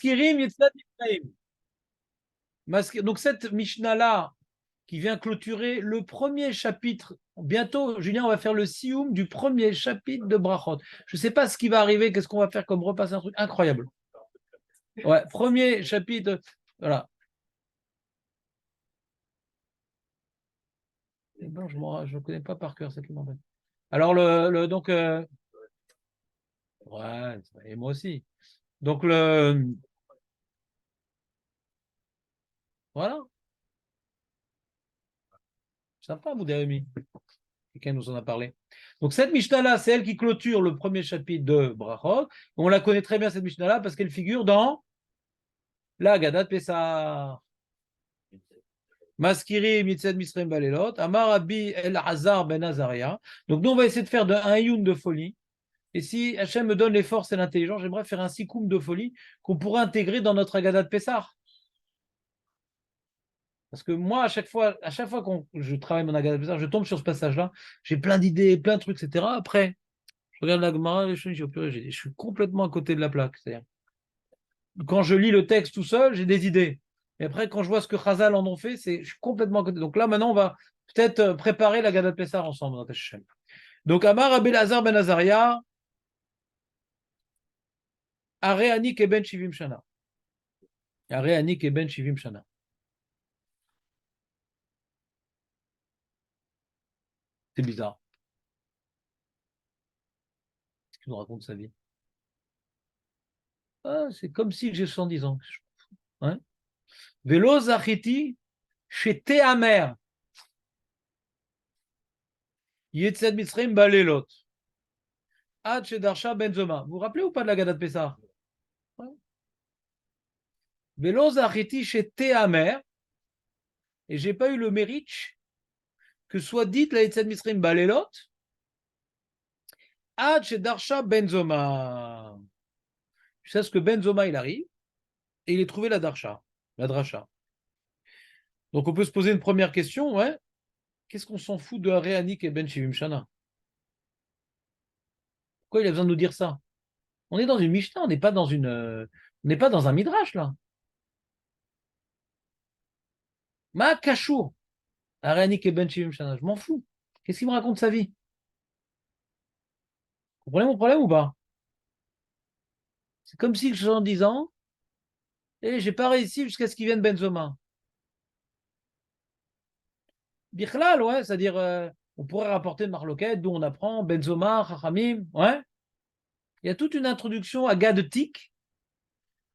Maskirim Yetzat Mitzrayim. Donc cette Mishnah-là, qui vient clôturer le premier chapitre. Bientôt, Julien, on va faire le sioum du premier chapitre de Brachot. Je ne sais pas ce qui va arriver, qu'est-ce qu'on va faire comme repasser un truc incroyable. Ouais, premier chapitre, voilà. Eh ben, je ne connais pas par cœur, c'est qui m'embête. Alors, donc, ouais, et moi aussi. Donc, voilà, sympa, Boudéami. Quelqu'un nous en a parlé. Donc, cette Mishnah-là, c'est elle qui clôture le premier chapitre de Brachot. On la connaît très bien, cette Mishnah-là, parce qu'elle figure dans la Haggadah de Pessah. Maskiri Mitzad Misraim Balelot, Amar Rabbi El Hazar Ben Azaria. Donc, nous, on va essayer de faire un youn de folie. Et si Hachem me donne les forces et l'intelligence, j'aimerais faire un sikoum de folie qu'on pourrait intégrer dans notre Haggadah de Pessah. Parce que moi, à chaque fois que je travaille mon Haggadah de Pessah, je tombe sur ce passage-là. J'ai plein d'idées, plein de trucs, etc. Après, je regarde la Gemara, je suis complètement à côté de la plaque. C'est-à-dire, quand je lis le texte tout seul, j'ai des idées. Et après, quand je vois ce que Chazal en ont fait, je suis complètement à côté. Donc là, maintenant, on va peut-être préparer la Haggadah de Pessah ensemble. Donc, Amar Abelazar Ben Azaria, Are Anik et Ben Shivim Shana. Are Anik et Ben Shivim Shana. C'est bizarre. Qu'est-ce qu'il nous raconte sa vie? Ah, c'est comme si j'ai 70 ans. Hein? Vélo Zachiti, chez Théamer. Yetzed Mitzrayim Balelot. Ad chez Darsha Benzoma. Vous vous rappelez ou pas de la Haggadah de Pessah? Vélo Zachiti, chez Théamer. Et j'ai pas eu le mérite que soit dite la Yetzed Mitzrayim Balelot. Ad chez Darsha Benzoma. Tu sais ce que Benzoma il arrive et il est trouvé la Darsha, la Drasha. Donc on peut se poser une première question, ouais. Qu'est-ce qu'on s'en fout de Aréanik et Ben Shivim Shana? Pourquoi il a besoin de nous dire ça? On est dans une Mishnah, on n'est pas on n'est pas dans un Midrash là. Ma Kashour, Aréanik et Ben Shivim Shana, je m'en fous. Qu'est-ce qu'il me raconte sa vie? Vous comprenez mon problème ou pas? C'est comme si je suis en disant, et j'ai pas réussi jusqu'à ce qu'il vienne Benzoma. Bichlal, ouais, c'est-à-dire, on pourrait rapporter de Marloquette, d'où on apprend Benzoma, Chachamim, ouais. Il y a toute une introduction à Gadetik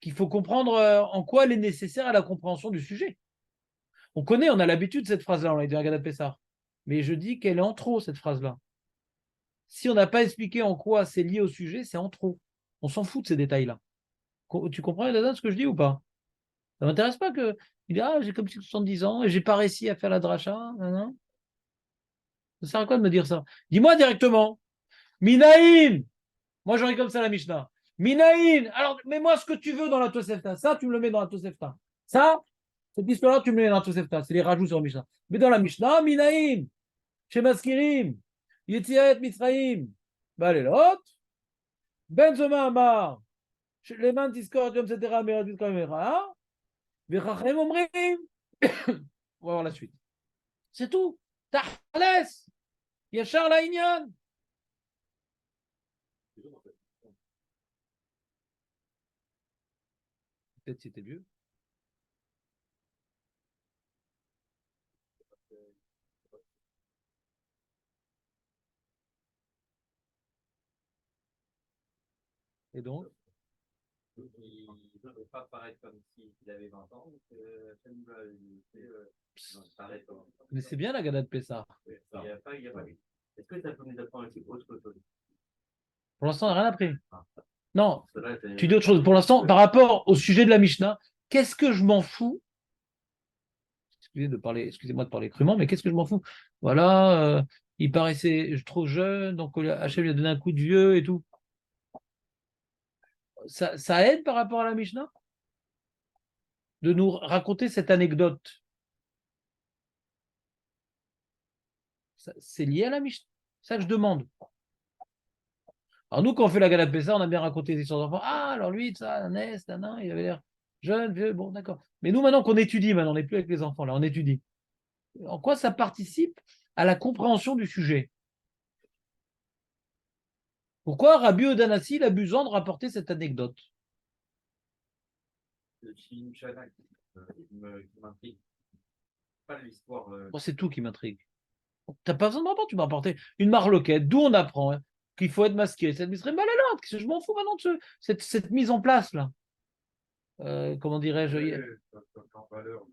qu'il faut comprendre en quoi elle est nécessaire à la compréhension du sujet. On connaît, on a l'habitude de cette phrase-là, on l'a dit à Gadat Pessar. Mais je dis qu'elle est en trop, cette phrase-là. Si on n'a pas expliqué en quoi c'est lié au sujet, c'est en trop. On s'en fout de ces détails-là. Tu comprends, Dada, ce que je dis ou pas? Ça ne m'intéresse pas que. Il dit, ah, j'ai comme 70 ans et j'ai pas réussi à faire la dracha. Non. Ça sert à quoi de me dire ça? Dis-moi directement. Minaïn! Moi, j'aurais comme ça la Mishnah. Minaïn! Alors, mets-moi ce que tu veux dans la Tosefta. Ça, tu me le mets dans la Tosefta. Ça, cette histoire-là, tu me le mets dans la Tosefta. C'est les rajouts sur la Mishnah. Mais dans la Mishnah, Minaïn! Chez Maskirim! Yetziat Mitzrayim! Balelot! Benzoma Amar! Les mains discord, etc. Meradut Kamera. Vechachem Omrim! On va voir la suite. C'est tout. Tachales! Yachar Laïnian! Peut-être c'était mieux. Et donc? Il ne veut pas paraître comme s'il avait 20 ans, donc paraît comme. Mais c'est bien la Gada de Pessah. Il n'y a pas eu. Est-ce que ça peut nous apprendre autre chose? Pour l'instant, on n'a rien appris. Ah. Non, tu dis autre chose. Pour l'instant, par rapport au sujet de la Mishnah, qu'est-ce que je m'en fous? Excusez-moi de parler crûment, mais qu'est-ce que je m'en fous? Voilà, il paraissait trop jeune, donc Hachem lui a donné un coup de vieux et tout. Ça aide par rapport à la Mishnah de nous raconter cette anecdote. C'est lié à la Mishnah. C'est ça que je demande. Alors nous, quand on fait la Gala de Pessah, on a bien raconté des histoires d'enfants. Ah, alors lui, ça, un est, un nain, il avait l'air jeune, vieux, bon, d'accord. Mais nous, maintenant qu'on étudie, maintenant, on n'est plus avec les enfants, là, on étudie. En quoi ça participe à la compréhension du sujet? Pourquoi Rabbi Odanassi, il a besoin de rapporter cette anecdote? Le film Shana qui m'intrigue. Pas l'histoire. Moi, c'est tout qui m'intrigue. T'as pas besoin de me rapporter, tu m'as rapporté une marloquette, d'où on apprend hein, qu'il faut être masqué. Cette mise malade, je m'en fous maintenant de cette mise en place là. Comment dirais-je? En valeur.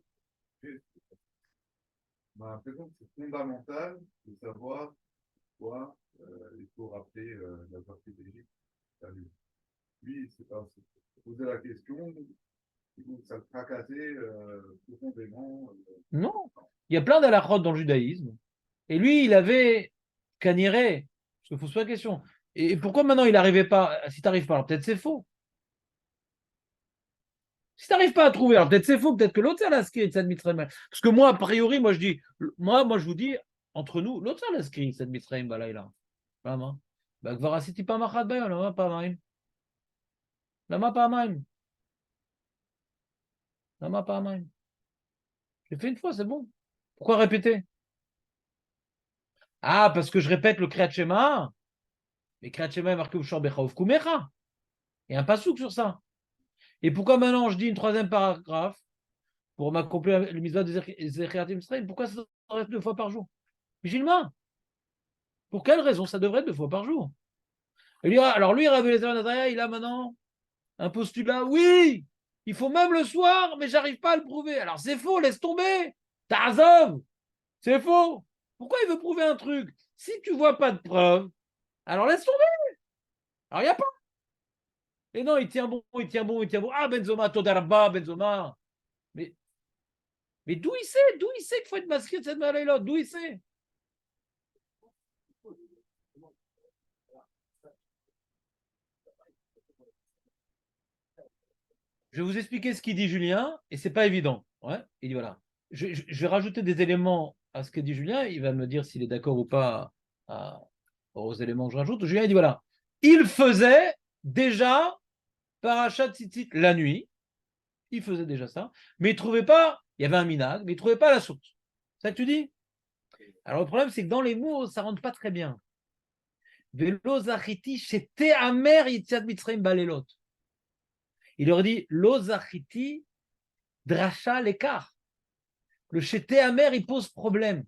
On a l'impression que c'est fondamental de savoir quoi il faut rappeler la partie d'Égypte. Lui, c'est pas poser la question, ça le tracassait profondément. Non. Il y a plein d'alakhot dans le judaïsme. Et lui, il avait caniré. Parce qu'il faut se poser la question. Et pourquoi maintenant il n'arrivait pas? Si tu n'arrives pas, alors peut-être c'est faux. Si tu n'arrives pas à trouver, alors peut-être c'est faux, peut-être que l'autre a l'inscrit, ça admet très mal. Parce que moi, a priori, moi je dis, moi je vous dis, entre nous, l'autre a l'inscrit, ça admet très mal là. Vraiment. Bah, Gvarasiti pas machat bayon, lama pas maim. Lama pas maim. Lama pas maim. J'ai fait une fois, c'est bon. Pourquoi répéter? Ah, parce que je répète le Kriyat Shema. Mais Kriyat Shema est marqué au Shorbecha of Kumecha. Il y a un pasouk sur ça. Et pourquoi maintenant je dis une troisième paragraphe pour m'accomplir le mitzvah de Zechiatim Israël? Pourquoi ça devrait être 2 fois par jour? Gilma, pour quelle raison ça devrait être 2 fois par jour? Alors lui, Rabbi Eliezer Nazaria, il a maintenant un postulat. Oui, il faut même le soir, mais j'arrive pas à le prouver. Alors c'est faux, laisse tomber. Tarzov, c'est faux. Pourquoi il veut prouver un truc? Si tu vois pas de preuve, alors laisse tomber. Alors il n'y a pas. Et non, il tient bon, il tient bon, il tient bon. Ah, Benzoma, Todarba, Benzoma. Mais, mais d'où il sait? D'où il sait qu'il faut être masqué de cette maladie-là? D'où il sait? Je vais vous expliquer ce qu'il dit Julien, et c'est pas évident. Ouais, il dit voilà. Je vais rajouter des éléments à ce que dit Julien. Il va me dire s'il est d'accord ou pas aux éléments que je rajoute. Julien il dit voilà. Il faisait déjà Parachat Tzitzit la nuit. Il faisait déjà ça. Mais il ne trouvait pas, il y avait un minag, mais il ne trouvait pas la source. C'est ça que tu dis? Alors le problème, c'est que dans les mots, ça ne rentre pas très bien. Velo zachiti shete amer yitziat mitzrayim balelot. Il aurait dit lo zachiti dracha l'écart. Le shete amer, il pose problème.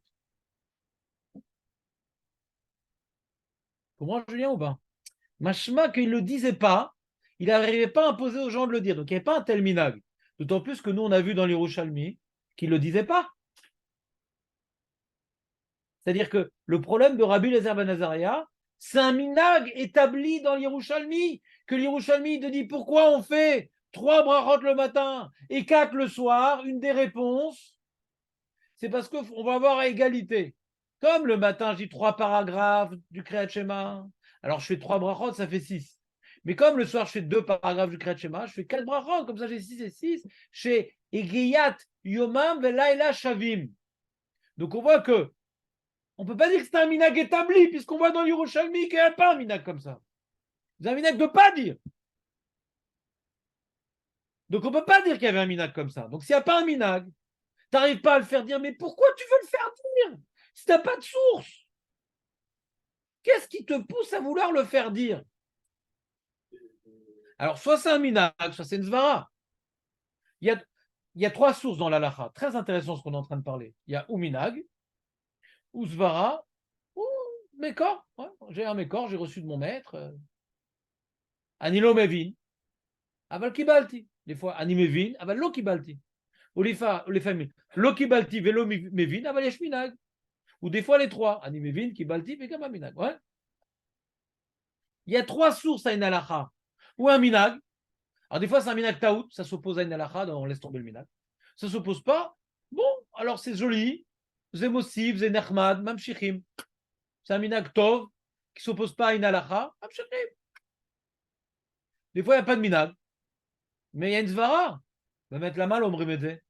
Comment Julien ou pas? Machma qu'il ne le disait pas, il n'arrivait pas à imposer aux gens de le dire. Donc il n'y avait pas un tel minag. D'autant plus que nous, on a vu dans les Yerushalmi qu'il ne le disait pas. C'est-à-dire que le problème de Rabbi Eliezer ben Azaria, c'est un minag établi dans l'Yerushalmi, que l'Yerushalmi te dit pourquoi on fait 3 brachot le matin et 4 le soir. Une des réponses, c'est parce qu'on va avoir à égalité. Comme le matin, je dis 3 paragraphes du Kriyat Shema, alors je fais 3 brachot, ça fait 6. Mais comme le soir, je fais 2 paragraphes du Kriyat Shema, je fais 4 brachot, comme ça j'ai 6 et 6. Chez Egiyat Yomam Velaila Shavim. Donc on voit que on ne peut pas dire que c'est un minag établi, puisqu'on voit dans l'Yerushalmi qu'il n'y a pas un minag comme ça. C'est un minag de ne pas dire. Donc on ne peut pas dire qu'il y avait un minag comme ça. Donc s'il n'y a pas un minag, tu n'arrives pas à le faire dire, mais pourquoi tu veux le faire dire si tu n'as pas de source? Qu'est-ce qui te pousse à vouloir le faire dire? Alors soit c'est un minag, soit c'est une svara. Il y a 3 sources dans l'alacha. Très intéressant ce qu'on est en train de parler. Il y a ou minag, ou svara, ou mekor. Ouais, j'ai un mekor, j'ai reçu de mon maître. Anilo Mevin. Aval kibalti. Des fois, ani mevin, aval lo kibalti. Ou les familles, lo kibalti, velo mevin, aval yesh minag. Ou des fois les 3, ani mevin, kibalti, vegam minag. Ouais. Il y a 3 sources à une halakha. Ou un minag. Alors des fois, c'est un minag taout, ça s'oppose à une halakha, donc on laisse tomber le minag. Ça ne s'oppose pas. Bon, alors c'est joli. Zemosif, Zenermad, Mamshichim. C'est un minag tov qui ne s'oppose pas à une halakha. Mamshichim. Des fois, il n'y a pas de minag. Mais il y a une svara. Va mettre la malle au mrimedé.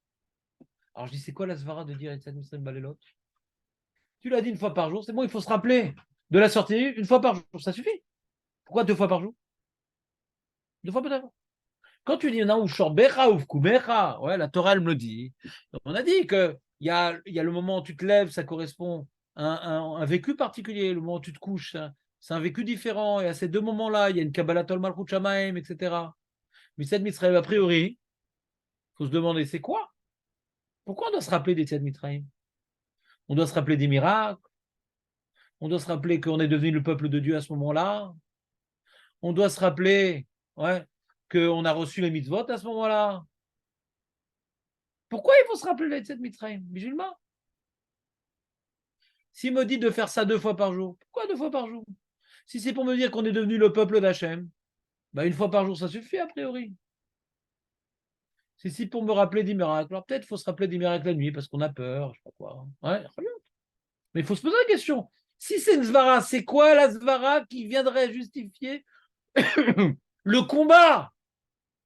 Alors je dis, c'est quoi la svara de dire Etzad Misraim Balelot? Tu l'as dit une fois par jour, c'est bon, il faut se rappeler de la sortie une fois par jour, ça suffit. Pourquoi 2 fois par jour? 2 fois peut-être. Quand tu dis non, ou shorbecha ou fkumecha, ouais, la Torah, elle me le dit. Donc, on a dit qu'il y a le moment où tu te lèves, ça correspond à un vécu particulier. Le moment où tu te couches, c'est un vécu différent. Et à ces 2 moments-là, il y a une Kabbalat Tol Malchut Shamaim, etc. Mais cette Mitzrayim, a priori, il faut se demander c'est quoi? Pourquoi on doit se rappeler des Tzad Mitzrayim? On doit se rappeler des miracles. On doit se rappeler qu'on est devenu le peuple de Dieu à ce moment-là. On doit se rappeler, ouais, qu'on a reçu les mitzvot à ce moment-là. Pourquoi il faut se rappeler les Tzad Mitzrayim, musulman? S'il me dit de faire ça 2 fois par jour, pourquoi 2 fois par jour? Si c'est pour me dire qu'on est devenu le peuple d'Hachem, bah 1 fois par jour, ça suffit a priori. Si pour me rappeler des miracles, alors peut-être il faut se rappeler des miracles la nuit parce qu'on a peur, je sais pas quoi. Ouais, très bien. Mais il faut se poser la question. Si c'est une svara, c'est quoi la svara qui viendrait justifier le combat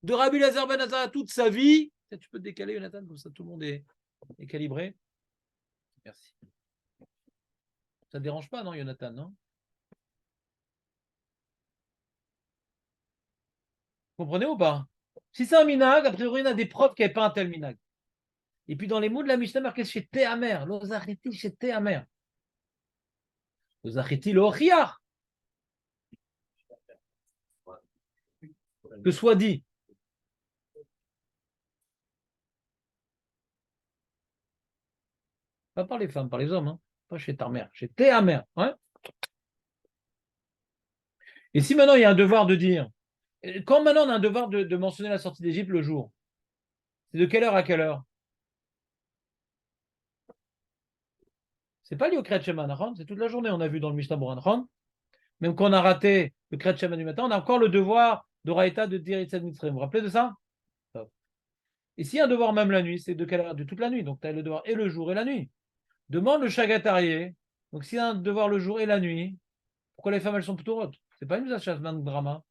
de Rabbi Lazar Ben Azara toute sa vie? Tu peux te décaler, Jonathan, comme ça tout le monde est calibré. Merci. Ça ne dérange pas, non, Jonathan, non? Vous comprenez ou pas? Si c'est un minag, a priori, on a des preuves qu'il n'y avait pas un tel minag. Et puis dans les mots de la Mishnah, marqué chez Théamer, l'ozachiti chez Théamer. L'ozachiti l'ochiar. Que soit dit. Pas par les femmes, par les hommes, hein. Pas chez ta mère, chez Théamer. Ouais. Et si maintenant il y a un devoir de dire, quand maintenant on a un devoir de mentionner la sortie d'Égypte le jour, c'est de quelle heure à quelle heure? C'est pas lié au Kriyat Shema, c'est toute la journée, on a vu dans le Mishnah Boran. Même quand on a raté le Kriyat Shema du matin, on a encore le devoir de Raïta de dire Yitzhak Mitzrayim. Vous vous rappelez de ça? Et s'il y a un devoir même la nuit, c'est de quelle heure? De toute la nuit. Donc tu as le devoir et le jour et la nuit. Demande le Chagatarié. Donc s'il y a un devoir le jour et la nuit, pourquoi les femmes elles sont plutôt hautes? C'est pas une chasse de drama.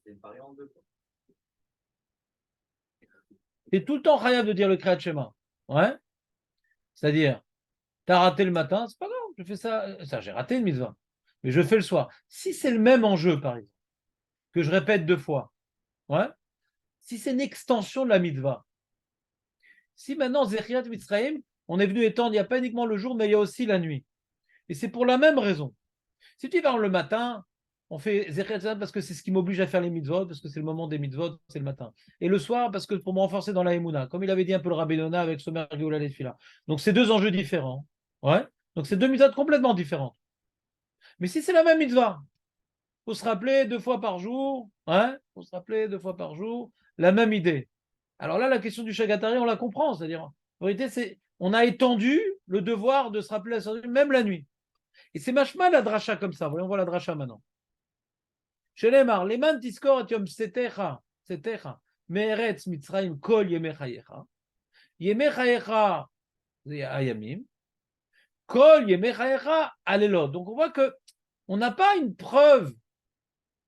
C'est une variante de quoi? C'est tout le temps khayab de dire le Kriyat Shema. Ouais. C'est-à-dire, tu as raté le matin, c'est pas grave, je fais ça. Ça, j'ai raté une mitzvah. Mais je fais le soir. Si c'est le même enjeu, par exemple, que je répète 2 fois, ouais. Si c'est une extension de la mitzvah, si maintenant, Zechiat Mitzrayim, on est venu étendre, il n'y a pas uniquement le jour, mais il y a aussi la nuit. Et c'est pour la même raison. Si tu vas le matin, on fait Zechiat Mitzrayim parce que c'est ce qui m'oblige à faire les mitzvot, parce que c'est le moment des mitzvot, c'est le matin. Et le soir, parce que pour me renforcer dans la Emouna, comme il avait dit un peu le Rabbi Nona avec Somer Géoula Lefila. Donc c'est 2 enjeux différents. Ouais. Donc c'est 2 mitzvot complètement différentes. Mais si c'est la même mitzvah, il faut se rappeler 2 fois par jour, hein, faut se rappeler 2 fois par jour, la même idée. Alors là, la question du Chagatari, on la comprend, c'est-à-dire, en vérité, c'est, on a étendu le devoir de se rappeler même la nuit. Et c'est machma la dracha comme ça. Voyons voir la dracha maintenant. Chez les mar, les man tiskor et yom setecha, me'eretz mitzrayim kol yemechayecha, yemechayecha ayamim, kol yemechayecha alelot. Donc on voit que on n'a pas une preuve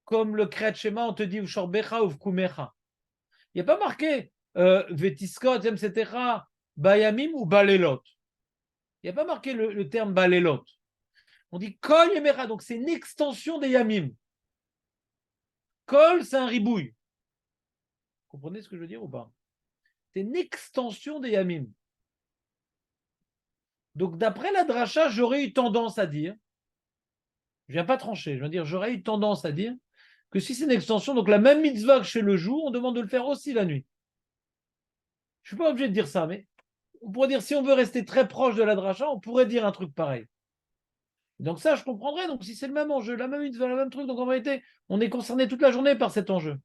comme le Kriyat Shema, on te dit ou shorbecha ou vkumecha. Il n'y a pas marqué Vetiskot, etc., Bayamim ou Balelot. Il n'y a pas marqué le terme Balelot. On dit Kol Yemera, donc c'est une extension des Yamim. Kol, c'est un ribouille. Vous comprenez ce que je veux dire ou pas? C'est une extension des Yamim. Donc d'après la dracha, j'aurais eu tendance à dire, je ne viens pas trancher, je veux dire, j'aurais eu tendance à dire que si c'est une extension, donc la même mitzvah que chez le jour, on demande de le faire aussi la nuit. Je ne suis pas obligé de dire ça, mais on pourrait dire, si on veut rester très proche de la dracha, on pourrait dire un truc pareil. Donc ça, je comprendrais. Donc si c'est le même enjeu, la même mitzvah, le même truc, donc en vérité, on est concerné toute la journée par cet enjeu.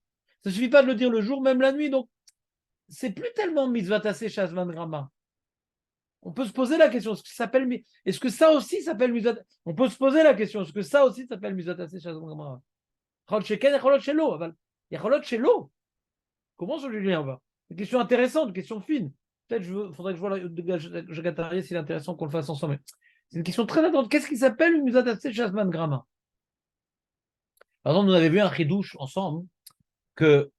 Ça ne suffit pas de le dire le jour, même la nuit. Donc c'est plus tellement mitzvah tassé shazman grama. On peut se poser la question, est-ce que ça aussi s'appelle mitzvah? On peut se poser la question, est-ce que ça aussi s'appelle mitzvah tassé shazman grama? Comment sur Julien va? Une question intéressante, une question fine. Peut-être il faudrait que je vois le Jagatarié s'il est intéressant qu'on le fasse ensemble. C'est une question très importante. Qu'est-ce qui s'appelle une Musatasé Shazman Grama? Par exemple, nous avons vu un chidouche ensemble que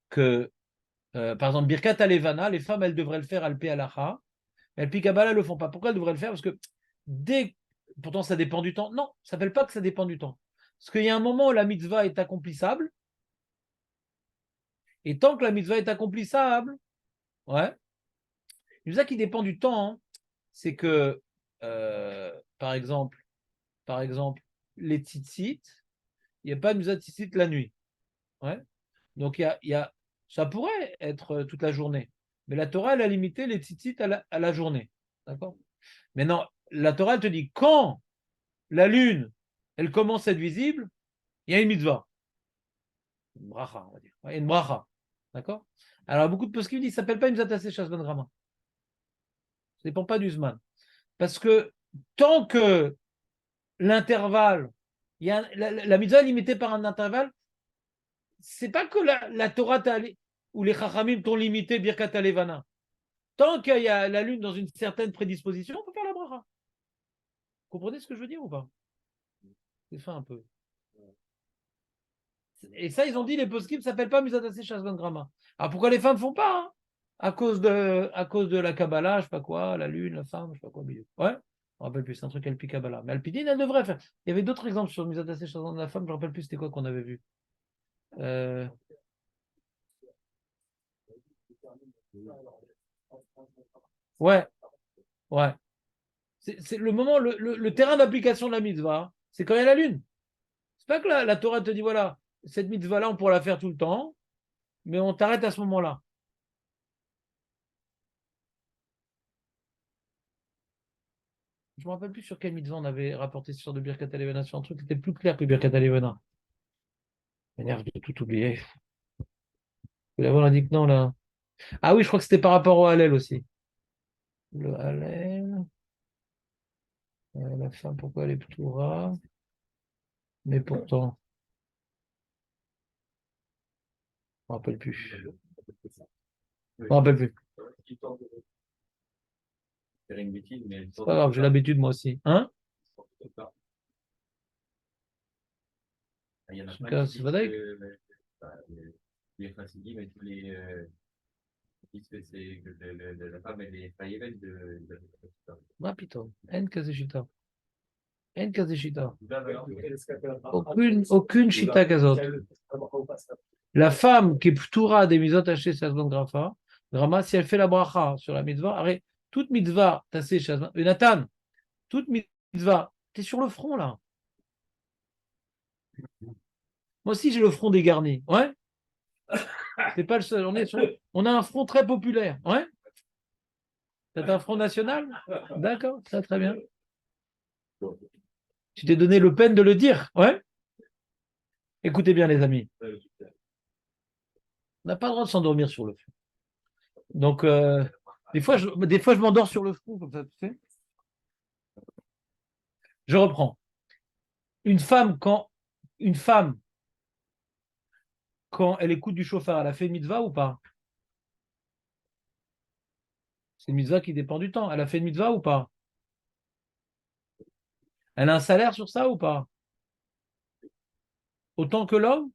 par exemple, Birkat Alevana, les femmes, elles devraient le faire Alpi Alacha. Alpi Kabbalah, elles ne le font pas. Pourquoi elles devraient le faire? Parce que pourtant, ça dépend du temps. Non, ça ne s'appelle pas que ça dépend du temps. Parce qu'il y a un moment où la mitzvah est accomplissable. Et tant que la mitzvah est accomplissable, ouais, une mitzvah qui dépend du temps, hein, c'est que, par exemple, les tzitzit, il n'y a pas de mitzvah de tzitzit la nuit. Ouais. Donc, ça pourrait être toute la journée. Mais la Torah, elle a limité les tzitzit à la journée. D'accord? Maintenant, la Torah, elle te dit, quand la lune, elle commence à être visible, il y a une mitzvah. Une bracha, on va dire. Ouais, une bracha. D'accord? Alors, beaucoup de poskim disent, ça ne s'appelle pas une mitzvah tassé shas ben grama. Ça ne dépend pas du Zman. Parce que tant que l'intervalle, la mitzvah est limitée par un intervalle, c'est pas que la Torah ou les Chachamim t'ont limité Birkat Alevana. Tant qu'il y a la lune dans une certaine prédisposition, on peut faire la bracha. Vous comprenez ce que je veux dire ou pas? C'est fin un peu. Et ça, ils ont dit, les poskim ne s'appellent pas Musadase Shazvan Grama. Alors pourquoi les femmes ne font pas, hein? À cause de la Kabbalah, je ne sais pas quoi, la lune, la femme, je ne sais pas quoi. Ouais, je ne me rappelle plus, c'est un truc Alpi Kabbalah. Mais Alpidine, elle devrait faire. Il y avait d'autres exemples sur Musadase Shazvan de la femme, je ne me rappelle plus c'était quoi qu'on avait vu. Ouais, ouais. C'est le moment, le terrain d'application de la mitzvah, c'est quand il y a la lune. C'est pas que la Torah te dit, voilà, cette mitzvah-là, on pourra la faire tout le temps, mais on t'arrête à ce moment-là. Je ne me rappelle plus sur quelle mitzvah on avait rapporté ce genre de Birkat Alevana, sur un truc qui était plus clair que Birkat Alevana. M'énerve de tout oublier. Je vais l'avoir indiqué, non, là. Ah oui, je crois que c'était par rapport au Hallel aussi. Le Hallel. La femme, pourquoi elle est Ptoura? Mais pourtant, je ne me rappelle plus. Je ne me rappelle plus. C'est pas grave, j'ai l'habitude moi aussi. Hein? Il y en a En tout plein cas, qui c'est disent vrai. que les chassidim et tous les disent que la femme elle est faillite de Ah putain, En Kazeshita. En Kazeshita. aucune Aucune Shita Kazot. La femme qui est Ptoura des mitzvot hachées Shazman Grama, si elle fait la bracha sur la mitzvah, arrête, toute mitzvah tassée Shazman. Nathan, toute mitzvah, t'es sur le front là. Moi aussi j'ai le front dégarni. Ouais? C'est pas le seul. On a un front très populaire. Ouais? C'est un front national? D'accord, ça très bien. Tu t'es donné le peine de le dire. Ouais? Écoutez bien les amis. On n'a pas le droit de s'endormir sur le front. Donc, des fois, je m'endors sur le front, comme ça, tu sais. Je reprends. Une femme, quand elle écoute du chauffard, elle a fait mitzvah ou pas? C'est une mitzvah qui dépend du temps. Elle a fait une mitzvah ou pas? Elle a un salaire sur ça ou pas? Autant que l'homme?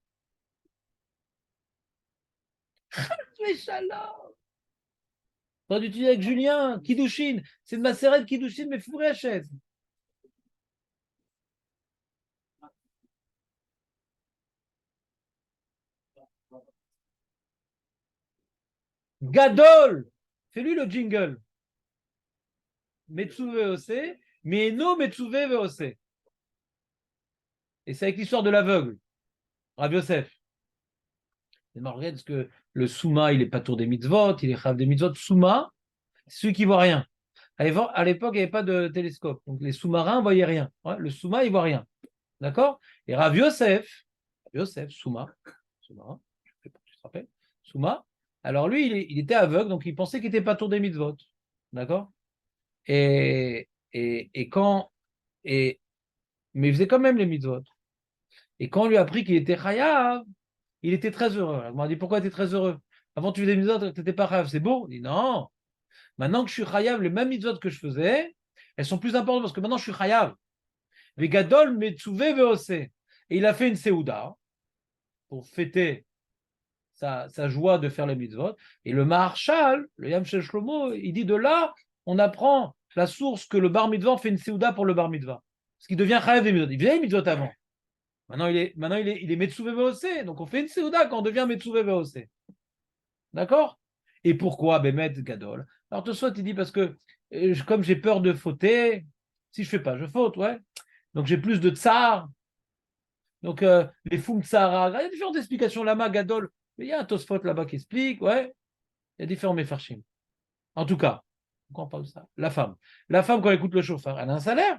Mais shalom! T'as dû dire avec Julien, Kiddushin. C'est de ma sérette Kiddushin, mais fourré à chaise. Gadol! Fais-lui le jingle. Metsuve Ose, mais no Metsuve Ose. Et c'est avec l'histoire de l'aveugle, Rav Yosef. C'est marrant parce que le Souma, il n'est pas tour des mitzvot, il est Chav des mitzvot. Souma, c'est celui qui ne voit rien. À l'époque, il n'y avait pas de télescope. Donc les sous-marins ne voyaient rien. Ouais, le Souma, il ne voit rien. D'accord? Et Rav Yosef, Souma, Souma, je ne sais pas si tu te rappelles, Souma, alors lui, il était aveugle, donc il pensait qu'il n'était pas tour des mitzvot. D'accord? Et quand. Mais il faisait quand même les mitzvot. Et quand on lui a appris qu'il était chayav, il était très heureux. Alors, il m'a dit pourquoi tu es très heureux? Avant, tu faisais des mitzvot, tu n'étais pas chayav. C'est beau? Il dit non. Maintenant que je suis chayav, les mêmes mitzvot que je faisais, elles sont plus importantes parce que maintenant je suis chayav. Vegadol metsuve veose. Et il a fait une seouda pour fêter sa joie de faire les mitzvot. Et le Maharshal, le Yam Shel Shlomo, il dit de là, on apprend la source que le bar mitzvah fait une séouda pour le bar mitzvah. Parce qu'il devient chayav des mitzvot. Il faisait les mitzvot avant. Maintenant, il est Metsuve VOC. Donc, on fait une séouda quand on devient Metsuve VOC. D'accord? Et pourquoi Bémet Gadol? Alors, Tosfot, il dit parce que comme j'ai peur de fauter, si je fais pas, je faute, ouais. Donc, j'ai plus de tsar. Donc, les Fum Tsara, il y a différentes explications. Lama Gadol, mais il y a un Tosfot là-bas qui explique, ouais. Il y a différents Mefarshim. En tout cas, pourquoi on parle de ça? La femme, quand elle écoute le chauffard, elle a un salaire.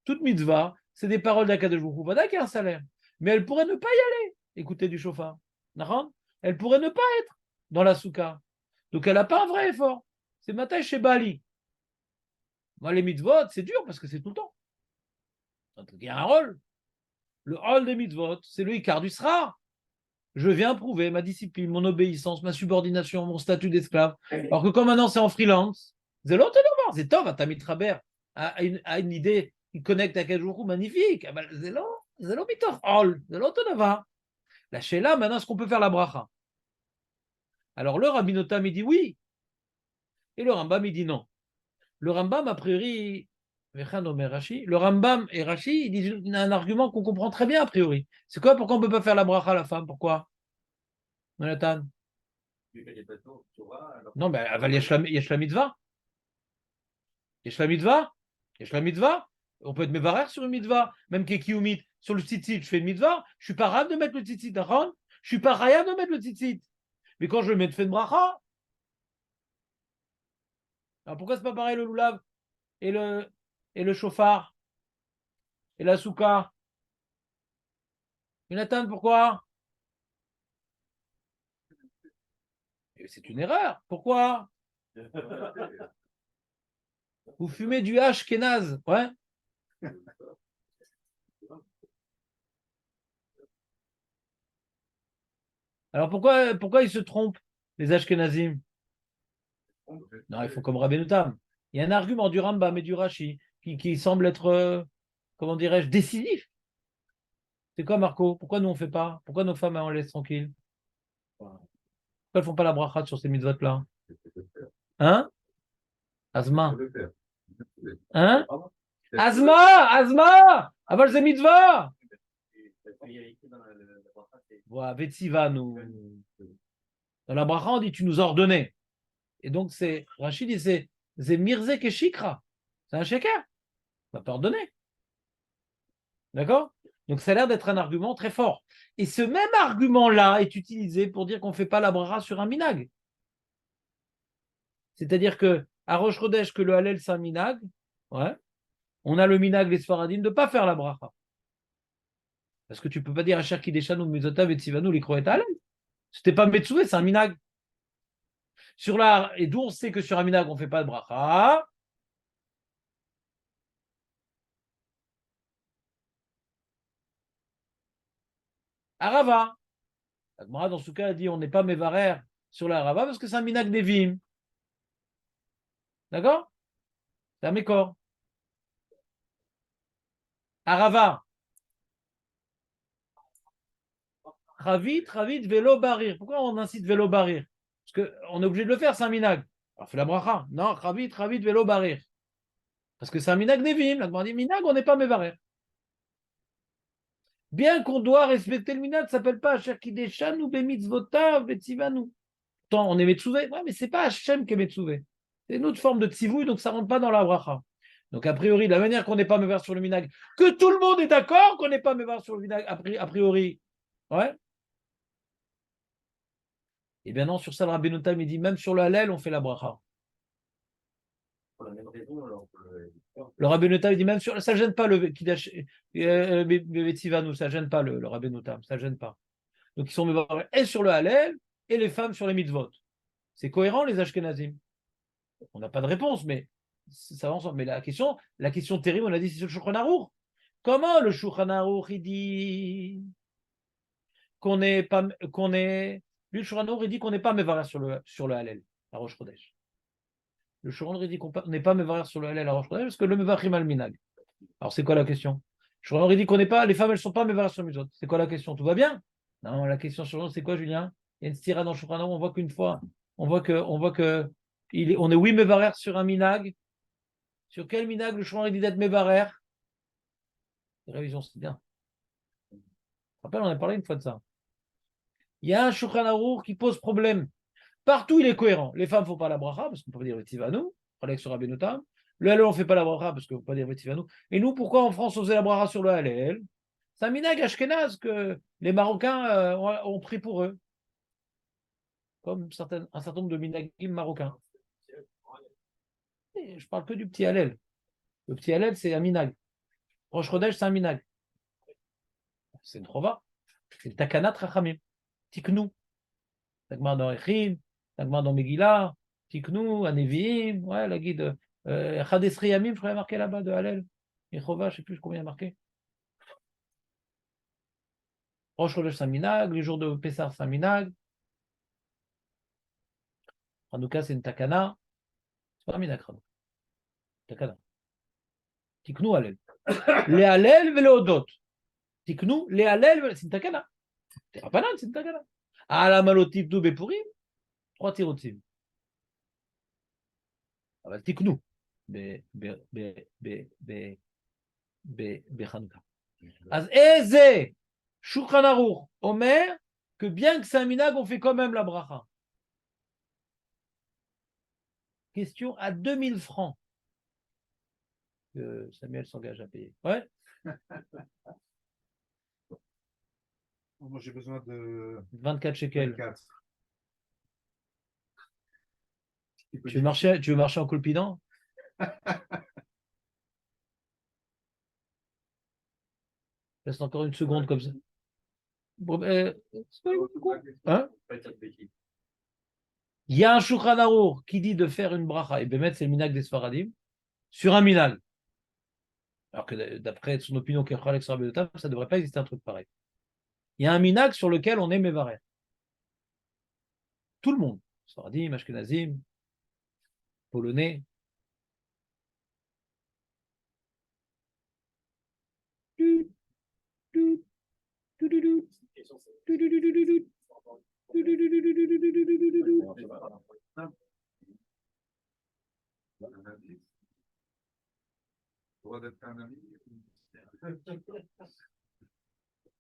Toute mitzvah, c'est des paroles d'Akadosh Baruch Hu. Vada qui a un salaire. Mais elle pourrait ne pas y aller, écouter du chauffard. Elle pourrait ne pas être dans la souka. Donc, elle n'a pas un vrai effort. C'est matin chez Bali. Moi, les mitzvot, c'est dur parce que c'est tout le temps. Donc, il y a un rôle. Le rôle des mitzvot, c'est le Icar du Sra. Je viens prouver ma discipline, mon obéissance, ma subordination, mon statut d'esclave. Alors que comme maintenant c'est en freelance, c'est l'autre c'est Tov, Tamit Raber a une idée qui connecte à quel jour magnifique. C'est l'autre mitoch, c'est l'autre. La Sheila, maintenant, est-ce qu'on peut faire la bracha? Alors le Rabbi Notam, il dit oui. Et le Rambam, il dit non. Le Rambam, a priori, le Rambam et Rashi, ils disent un argument qu'on comprend très bien, a priori. C'est quoi? Pourquoi on ne peut pas faire la bracha à la femme? Pourquoi? Jonathan? Non, mais yesh la mitzvah. Yesh la mitzvah. Yesh la mitzvah. On peut être mevarer sur une mitzvah. Même kekiumit, sur le tzitzit, je fais une mitzvah. Je ne suis pas rave de mettre le tzitzit, d'accord? Je ne suis pas rayab de mettre le tzitzit. Mais quand je le mets, je fais une bracha. Alors pourquoi c'est pas pareil le loulav et le chauffard et la souka? Jonathan, pourquoi? C'est une erreur. Pourquoi? Vous fumez du Ashkenaz, ouais. Alors pourquoi ils se trompent, les Ashkenazim? Non, ils font comme Rabbeinu Tam. Il y a un argument du Rambam et du Rashi qui semble être, comment dirais-je, décisif. C'est quoi, Marco? Pourquoi nous on ne fait pas? Pourquoi nos femmes on laisse tranquille? Pourquoi elles ne font pas la bracha sur ces mitzvot-là? Hein? Asma? Hein? Asma! Aval ze mitzvah! Voilà, Vetsiva nous. Dans la bracha, on dit tu nous as ordonné. Et donc, Rachid dit c'est Mirze Keshikra. C'est un sheker. On n'a pas ordonné. D'accord? Donc, ça a l'air d'être un argument très fort. Et ce même argument-là est utilisé pour dire qu'on ne fait pas la bracha sur un minag. C'est-à-dire que à Rosh Chodesh, que le Hallel c'est un minag, ouais, on a le minag, les Sfaradim, de ne pas faire la bracha. Parce que tu ne peux pas dire à Cherki Deshanu, Mezotav et Tzivanu, les Kroet Hallel. C'était pas Metsoué, c'est un minag. Et d'où on sait que sur un minag, on ne fait pas de bracha. Arava. La Gemara, dans ce cas, a dit on n'est pas mévarer sur la Arava parce que c'est un minag devim. D'accord? C'est un mécor. Arava. Ravit, vélo barir. Pourquoi on incite vélo barir? Parce qu'on est obligé de le faire, c'est un minag. Alors fais la bracha. Non, ravit, vélo barir. Parce que c'est un minag devim. La Gemara dit minag, on n'est pas mévarer. Bien qu'on doit respecter le minag, ça ne s'appelle pas Asher Kideshan ou Bemitzvotav, Betzivanu. Tant on est Metsouvé, ouais, mais ce n'est pas Hachem qui est Metsouvé. C'est une autre forme de tzivouille, donc ça ne rentre pas dans la bracha. Donc a priori, de la manière qu'on n'est pas mévar sur le minag, que tout le monde est d'accord qu'on n'est pas mévar sur le minag, a priori, ouais. Et bien non, sur ça, le Rabbeinu Tam, il dit même sur le Hallel, on fait la bracha. Pour la même raison, alors. Le Rabbeinu Tam, il dit même sur ça ne gêne pas le Betzivanu, ça ne gêne pas le Rabbeinu Tam, ça ne gêne pas. Donc ils sont mévar et sur le Hallel et les femmes sur les mitzvot. C'est cohérent, les Ashkenazim. On n'a pas de réponse, mais ça va ensemble. Mais la question terrible, on a dit, c'est sur le Shulchan Aruch. Comment le Shulchan Aruch, il dit qu'on n'est pas, lui, le Shulchan Aruch, il dit qu'on n'est pas mévarer sur le Hallel, à Rosh Chodesh. Le Shulchan Aruch, il dit qu'on n'est pas mévarer sur le Hallel à Rosh Chodesh parce que le mévachim al minag. Alors, c'est quoi la question? Le Shulchan Aruch, il dit qu'on n'est pas, les femmes, elles ne sont pas mévarer sur le mitzvot. C'est quoi la question? Tout va bien? Non, la question sur c'est quoi, Julien? Il y a une stira dans Shulchan Aruch, on voit qu'une fois, on voit que on est oui mevarer sur un minag. Sur quel minag le Shulchan Aruch dit d'être mevarer? Révision, c'est bien. Je me rappelle, on a parlé une fois de ça. Il y a un Shulchan Aruch qui pose problème. Partout, il est cohérent. Les femmes ne font pas la bracha, parce qu'on peut pas dire Vetivanu, Alex sur Rabbeinu Tam. Le Hallel, on ne fait pas la bracha, parce qu'on ne peut pas dire Vetivanu. Et nous, pourquoi en France, on faisait la bracha sur le Hallel? C'est un minag ashkenaz que les Marocains ont pris pour eux. Comme un certain nombre de minagim marocains. Et je parle que du petit Hallel. Le petit Hallel, c'est un minag. Rosh Chodesh, c'est un minag. C'est une chova. C'est le takanat rachamim. Tiknou. Tagmar dans Echim, Tagmar dans Megillah, Tiknou, Aneviim, ouais, la guide. Chadesri Yamim, je crois, il y a marqué là-bas de Hallel. Et Chova, je ne sais plus combien il y a marqué. Rosh Chodesh, c'est un minag. Les jours de Pessah, c'est un minag. Hanouka, c'est une takana. C'est pas un minag, Hanouka. Takana. Tiknou Hallel. Les Hallel et les Odot. Tiknou, les Hallel, c'est une takana. C'est Rabanan, c'est une takana. Ah, la malotif d'Oubé Pourim, 3 tirotim. אבל תקנו בחנוכה. אז איזה שולחן ערוך אומר que bien que c'est un minag, on fait quand même la bracha. Question à 2000 francs que Samuel s'engage à payer. Ouais. Moi, j'ai besoin de 24 shekels. 24. Tu veux marcher en colpidant? Reste encore une seconde comme ça. Hein? Il y a un Shulchan Aruch qui dit de faire une bracha, et Bémet, c'est le minag des Sfaradim, sur un minag. Alors que d'après son opinion, ça ne devrait pas exister un truc pareil. Il y a un minag sur lequel on est Mevarer. Tout le monde. Sfaradim, Ashkenazim, Polonais.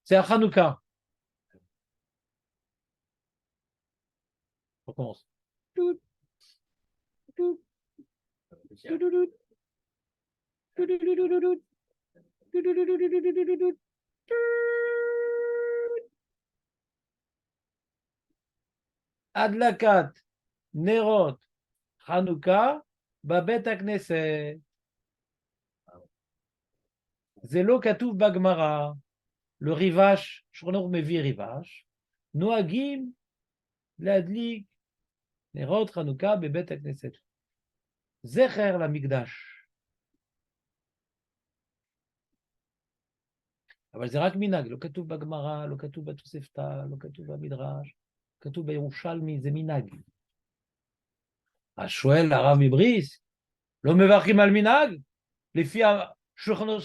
C'est à Hanouka. On recommence. Adlakat, Nerot, Hanouka, Babet Akneset. Zelo Katouf Bagmara. Le rivache, Shronor Mevi rivache. Noagim, Ladlik, Nerot, Hanouka, Babet Akneset. Zecher la Migdash. אבל זה רק מנהג, לא כתוב בגמרא, לא כתוב בתוספתא, לא כתוב במדרש, כתוב בירושלמי, זה מנהג. אז שואל הרב מבריס, לא מברכים על מנהג? לפי השולחנות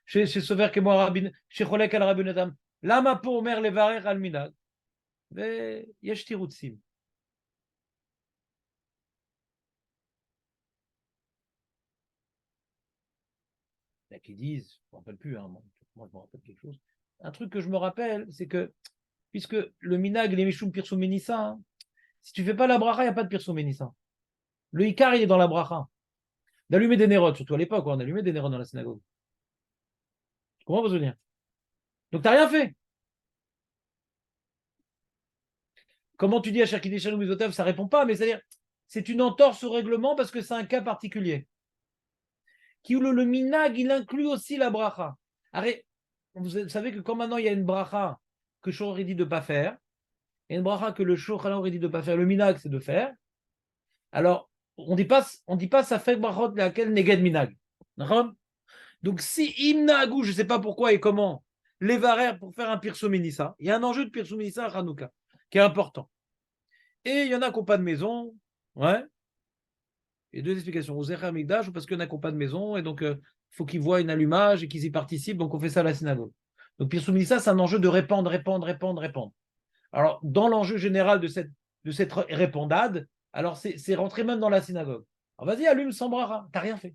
שסובר כמו הרבי, שחולק על הרבי נתן, למה פה אומר לברך על מנהג? ויש תירוצים. Il y a qui disent, je ne me rappelle plus, hein, moi je me rappelle quelque chose. Un truc que je me rappelle, c'est que, puisque le minag, les mishum pirsum menissa, hein, si tu ne fais pas la bracha, il n'y a pas de pirsum menissa. Le ikar, il est dans la bracha. D'allumer des nérotes, surtout à l'époque, on allumait des nérotes dans la synagogue. Tu comprends, pas dire? Donc tu n'as rien fait. Comment tu dis à Shakidishan ou Mizotev, ça ne répond pas, mais c'est-à-dire, c'est une entorse au règlement parce que c'est un cas particulier. Qui le minag, il inclut aussi la bracha. Arrête, vous savez que quand maintenant il y a une bracha que Shor aurait dit de ne pas faire, et une bracha que le Shor aurait dit de ne pas faire, le minag c'est de faire, alors on dit pas ça fait brachot laquelle neged minag. Donc si imnagou, je ne sais pas pourquoi et comment, les varer pour faire un pirsouménissa, il y a un enjeu de pirsouménissa à Hanouka qui est important. Et il y en a qui n'ont pas de maison, ouais. Il y a deux explications. Aux Zecher Mikdash, ou parce qu'il n'y en a qui n'ont pas de maison, et donc il faut qu'ils voient une allumage et qu'ils y participent, donc on fait ça à la synagogue. Donc Pirsum Nissa, c'est un enjeu de répandre. Alors, dans l'enjeu général de cette répondade, alors c'est rentré même dans la synagogue. Alors, vas-y, allume sans bracha. Tu n'as rien fait.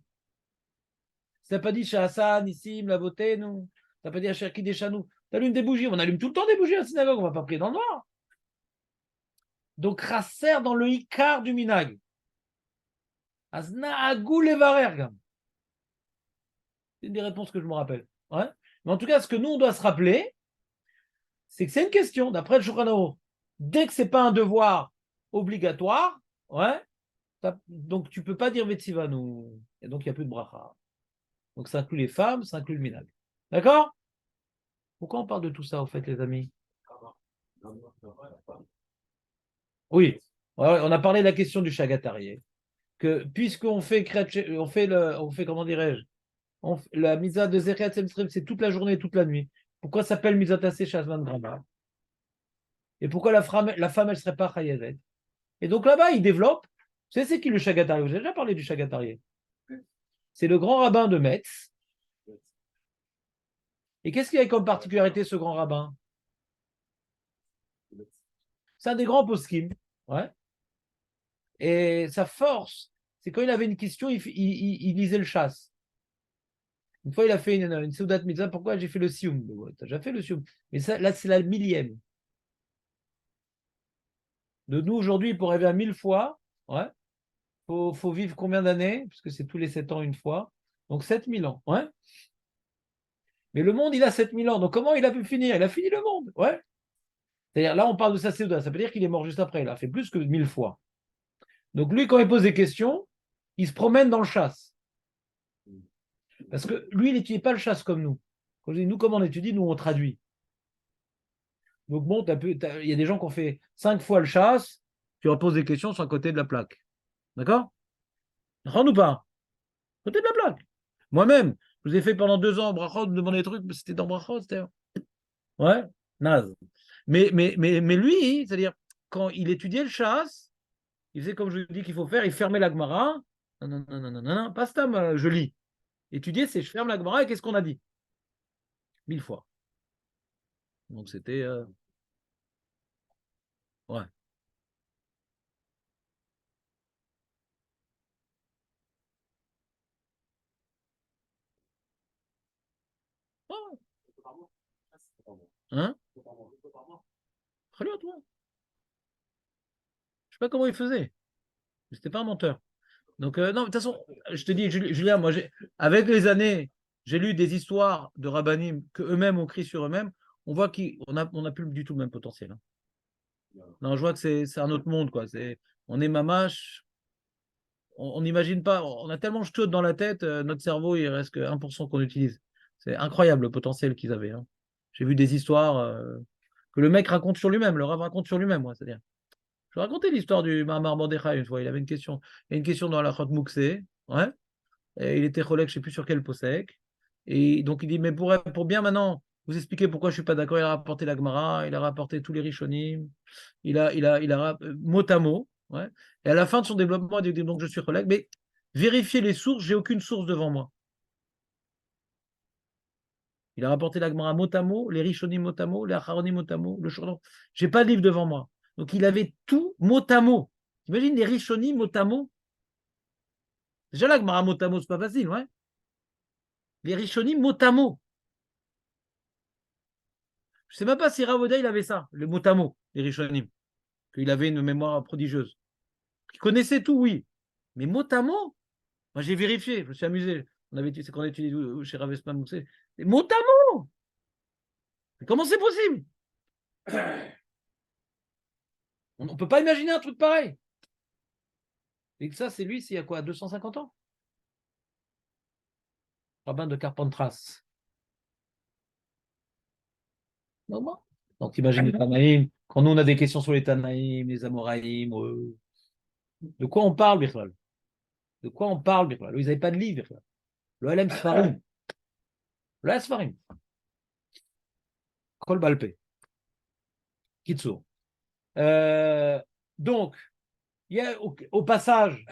Tu n'as pas dit chez Hassan, Nissim, la beauté, nous. Tu n'as pas dit à Cherki des Chanou. Tu allumes des bougies. On allume tout le temps des bougies à la synagogue. On ne va pas prier dans le noir. Donc, rasser dans le Icar du Minag. Azna agou levarer. C'est une des réponses que je me rappelle. Ouais. Mais en tout cas, ce que nous, on doit se rappeler, c'est que c'est une question, d'après le Shulchan Aruch. Dès que ce n'est pas un devoir obligatoire, ouais, donc tu ne peux pas dire Vetsivanu. Et donc, il n'y a plus de bracha. Donc, ça inclut les femmes, ça inclut le minag. D'accord? Pourquoi on parle de tout ça, au fait, les amis? Oui, ouais, on a parlé de la question du chagatarié. Que puisqu'on fait, comment dirais-je, la misa de Zechet Semstrim, c'est toute la journée et toute la nuit. Pourquoi ça s'appelle misa tassé Shazman Grama? Et pourquoi la femme, elle ne serait pas chayavet? Et donc là-bas, il développe. Vous savez, c'est qui le chagatarié? Vous avez déjà parlé du chagatarié. C'est le grand rabbin de Metz. Et qu'est-ce qu'il y a comme particularité, ce grand rabbin? C'est un des grands poskim. Ouais. Et sa force, c'est quand il avait une question, il lisait le chasse. Une fois, il a fait une Seudat Mitzvah. Pourquoi j'ai fait le Sioum? Tu as déjà fait le Sioum. Mais ça, là, c'est la millième. De nous, aujourd'hui, pour rêver à 1000 fois, ouais, faut vivre combien d'années? Puisque c'est tous les 7 ans une fois. Donc 7000 ans. Ouais. Mais le monde, il a 7000 ans. Donc comment il a pu finir? Il a fini le monde. Ouais. C'est-à-dire, là, on parle de sa Seudat. Ça veut dire qu'il est mort juste après. Il a fait plus que 1000 fois. Donc lui, quand il pose des questions, il se promène dans le chasse. Parce que lui, il n'étudie pas le chasse comme nous. Quand je dis nous, comment on étudie, nous, on traduit. Donc bon, il y a des gens qui ont fait 5 fois le chasse, tu reposes des questions sur le côté de la plaque. D'accord? Rends ou pas? Côté de la plaque. Moi-même, je vous ai fait pendant 2 ans Brachot, me demander des trucs, c'était dans Brachot, c'était. Ouais, naze. Mais lui, c'est-à-dire, quand il étudiait le chasse, il faisait comme je vous dis qu'il faut faire, il fermait la Gemara. Non, non, non, non, non, non, pas ça, je lis. Étudier, c'est je ferme la Gemara et qu'est-ce qu'on a dit? 1000 fois. Donc c'était. Ouais. Oh, hein? Très bien, toi. Je sais pas comment il faisait. Mais c'était pas un menteur. Donc, non, de toute façon, je te dis, Julien, moi, avec les années, j'ai lu des histoires de rabbinim qu'eux-mêmes ont écrit sur eux-mêmes. On voit qu'on n'a plus du tout le même potentiel. Hein. Non, je vois que c'est un autre monde, quoi. On est mamache, on n'imagine pas, on a tellement de choses dans la tête, notre cerveau, il reste que 1% qu'on utilise. C'est incroyable le potentiel qu'ils avaient. Hein. J'ai vu des histoires que le mec raconte sur lui-même, le rabbin raconte sur lui-même, moi, c'est-à-dire. Je vais raconter l'histoire du Mahamar Mordechai une fois. Il avait une question. Il y a une question dans la Chot Mouxé. Ouais. Et il était relègue, je ne sais plus sur quel posek. Et donc il dit, mais pour bien maintenant vous expliquer pourquoi je ne suis pas d'accord, il a rapporté la Gemara, il a rapporté tous les Rishonim, mot à mot. Ouais. Et à la fin de son développement, il dit, donc je suis relègue, mais vérifiez les sources, j'ai aucune source devant moi. Il a rapporté la Gemara mot à mot, les Rishonim mot à mot, les Acharonim mot à mot, le Shordon. Je n'ai pas de livre devant moi. Donc il avait tout mot à mot. T'imagines les Rishonim mot à mot? Déjà là, Gemara mot à mot, c'est pas facile, ouais. Les Rishonim mot à mot. Je ne sais même pas si Ravoda, il avait ça, le mot à mot, les Rishonim. Qu'il avait une mémoire prodigieuse. Il connaissait tout, oui. Mais mot à mot, moi j'ai vérifié, je me suis amusé. C'est qu'on a étudié chez Ravesman Moussé. Mot à mot. Mais comment c'est possible? On ne peut pas imaginer un truc pareil. Et que ça, c'est lui, c'est il y a quoi, 250 ans? Rabbin de Carpentras. Normal. Donc imagine les Tanaïm. Quand nous on a des questions sur les Tanaïm, les Amoraïm, de quoi on parle, Birklal? De quoi on parle, Birklal? Ils n'avaient pas de livre, Birklal. Le LM Sfarim. Le LM Sfarim. Kol Balpe. Kitsour. Donc, il y a au passage,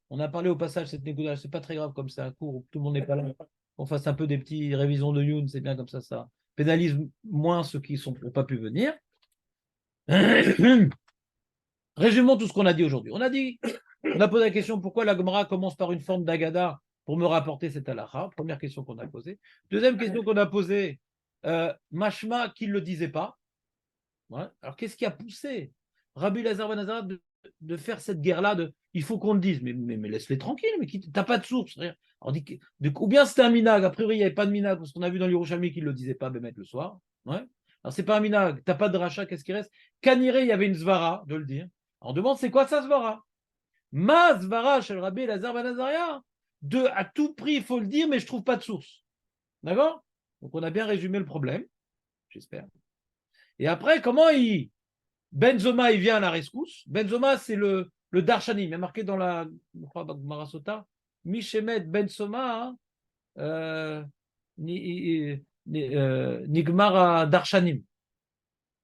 on a parlé au passage cette négociation, c'est pas très grave comme c'est un cours où tout le monde n'est pas là. On fasse un peu des petites révisions de Youn, c'est bien comme ça pénalise moins ceux qui n'ont pas pu venir. Résumons tout ce qu'on a dit aujourd'hui. On a posé la question pourquoi la Gemara commence par une forme d'agada pour me rapporter cette halakha. Première question qu'on a posée. Deuxième question qu'on a posée, Mashma qui ne le disait pas. Ouais. Alors qu'est-ce qui a poussé Rabbi Lazar Ben Azara de faire cette guerre-là il faut qu'on le dise, mais laisse-les tranquilles, mais t'as pas de source. Alors, ou bien c'était un minag, a priori il n'y avait pas de minag, parce qu'on a vu dans l'Yerushalmi qu'il ne le disait pas, Bémet le soir. Ouais. Alors c'est pas un minag, t'as pas de rachat, qu'est-ce qui reste Kaniré, il y avait une svara, de le dire. On demande c'est quoi ça svara Ma svara chez le Rabbi Lazar Ben Azaria. À tout prix, il faut le dire, mais je trouve pas de source. D'accord. Donc on a bien résumé le problème, j'espère. Et après, Benzoma, il vient à la rescousse. Benzoma, c'est le Darshanim. Il y a marqué dans la Marasota, Mishemet Benzoma, Nigmara Darshanim.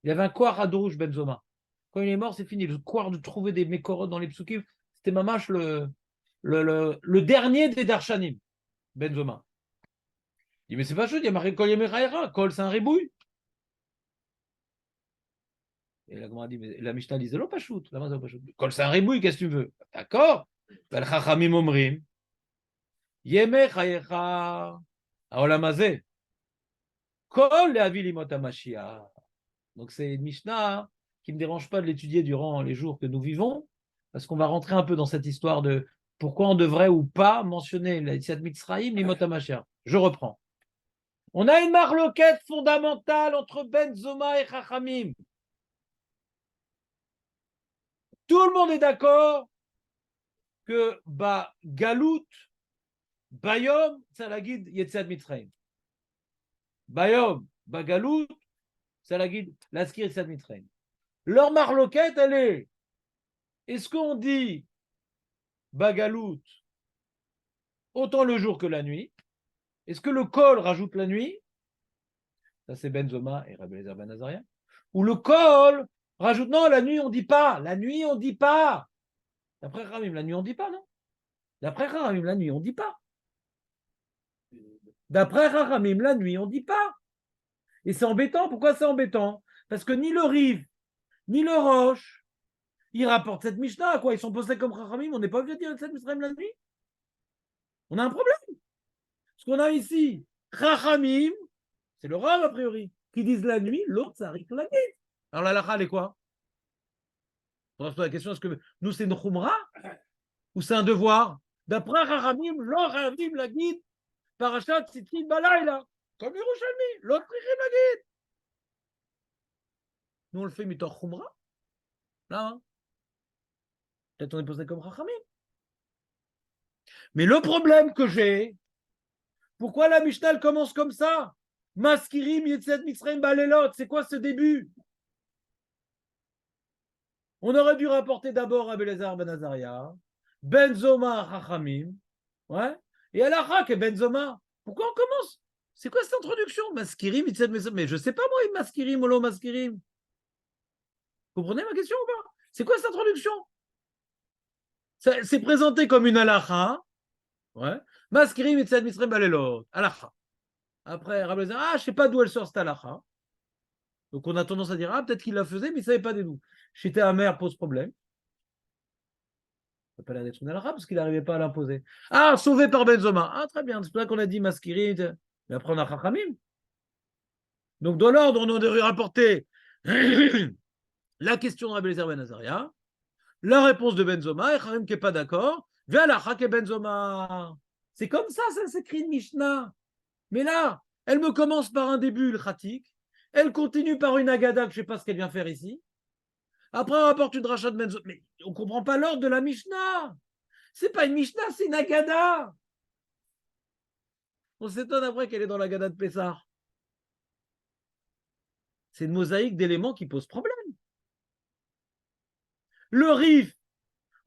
Il y avait un koar à Douche, Benzoma. Quand il est mort, c'est fini. Le koar de trouver des mékorot dans les psukim, c'était mamash le dernier des Darshanim, Benzoma. Il dit, mais c'est pas chaud, il y a marqué Kol Yemechaera, Kol, c'est un ribouille. Et la Gemara dit, mais la Mishnah dit, c'est pas shoot. Kol, c'est un ribouille, qu'est-ce que tu veux? D'accord. Le Chachamim Omrim, Yemechaera, Aolamazé, Kol Leavilimot HaMashiach. Donc c'est une Mishnah qui ne me dérange pas de l'étudier durant les jours que nous vivons, parce qu'on va rentrer un peu dans cette histoire de pourquoi on devrait ou pas mentionner la Yetziat Mitzrayim, Limot HaMashiach. Je reprends. On a une marloquette fondamentale entre Benzoma et Chachamim. Tout le monde est d'accord que Galout, Bayom, c'est la guide Yetziat Mitzrayim. Bayom, Galout, c'est la guide Laskir Yetziat Mitzrayim. Leur marloquette, elle est-ce qu'on dit Bagalout autant le jour que la nuit? Est-ce que le Kol rajoute la nuit? Ça, c'est Benzoma et Rabbi Eliezer Ben Azaria. Ou le Kol rajoute, non, la nuit, on ne dit pas. La nuit, on ne dit pas. D'après Ramim, la nuit, on ne dit pas, non? D'après Ramim, la nuit, on ne dit pas. D'après Ramim, la nuit, on ne dit pas. Et c'est embêtant. Pourquoi c'est embêtant? Parce que ni le Rive, ni le Roche, ils rapportent cette Mishnah. Quoi. Ils sont posés comme Ramim. On n'est pas obligé de dire cette Mishnah la nuit. On a un problème. Ce qu'on a ici, Chachamim, c'est le Rav a priori, qui disent la nuit, l'autre, ça arrive la nuit. Alors la lacha, elle est quoi? On va se poser la question, est-ce que nous, c'est une khumra ou c'est un devoir? D'après Chachamim, l'Oravim la guide, parachat Tzitkin Balayla, comme Yerushalmi, l'autre la guide. Nous, on le fait mitor khumra. Là, hein? Peut-être on est posé comme Chachamim. Mais le problème que j'ai, pourquoi la Mishnah commence comme ça? Maskirim, Yetzet, Mitzrayim, Balelot, c'est quoi ce début? On aurait dû rapporter d'abord Rabbi Eliezer Ben Azaria, Benzoma Chachamim, ouais, et Alachak et Benzoma. Pourquoi on commence? C'est quoi cette introduction? Maskirim, Yetzet, Mitzrayim, mais je ne sais pas moi, Maskirim, Olo Maskirim. Vous comprenez ma question ou pas? C'est quoi cette introduction? C'est présenté comme une halakha, ouais, Maskirim, Yetzet, Mitzrayim, Balelot, halakha. Après, Rabbi Eliezer, je ne sais pas d'où elle sort cette halakha. Donc on a tendance à dire, peut-être qu'il la faisait, mais il ne savait pas des d'où. J'étais amer, pose problème. Ça n'a pas l'air d'être une halakha parce qu'il n'arrivait pas à l'imposer. Sauvé par Benzoma. Très bien, c'est pour ça qu'on a dit Maskirit. Mais après, on a Chachamim. Donc, dans l'ordre, on aurait rapporté la question de Rabbi Eliezer Ben Azaria, la réponse de Benzoma, et Chachamim qui n'est pas d'accord, via la Chak et Benzoma. C'est comme ça s'écrit une Mishnah. Mais là, elle me commence par un début, le Khatik. Elle continue par une Agada que je ne sais pas ce qu'elle vient faire ici. Après, on rapporte une rachat de Benzoma. Mais on ne comprend pas l'ordre de la Mishnah. C'est pas une Mishnah, c'est une Agada. On s'étonne après qu'elle est dans l'Agada de Pessah. C'est une mosaïque d'éléments qui pose problème. Le Rif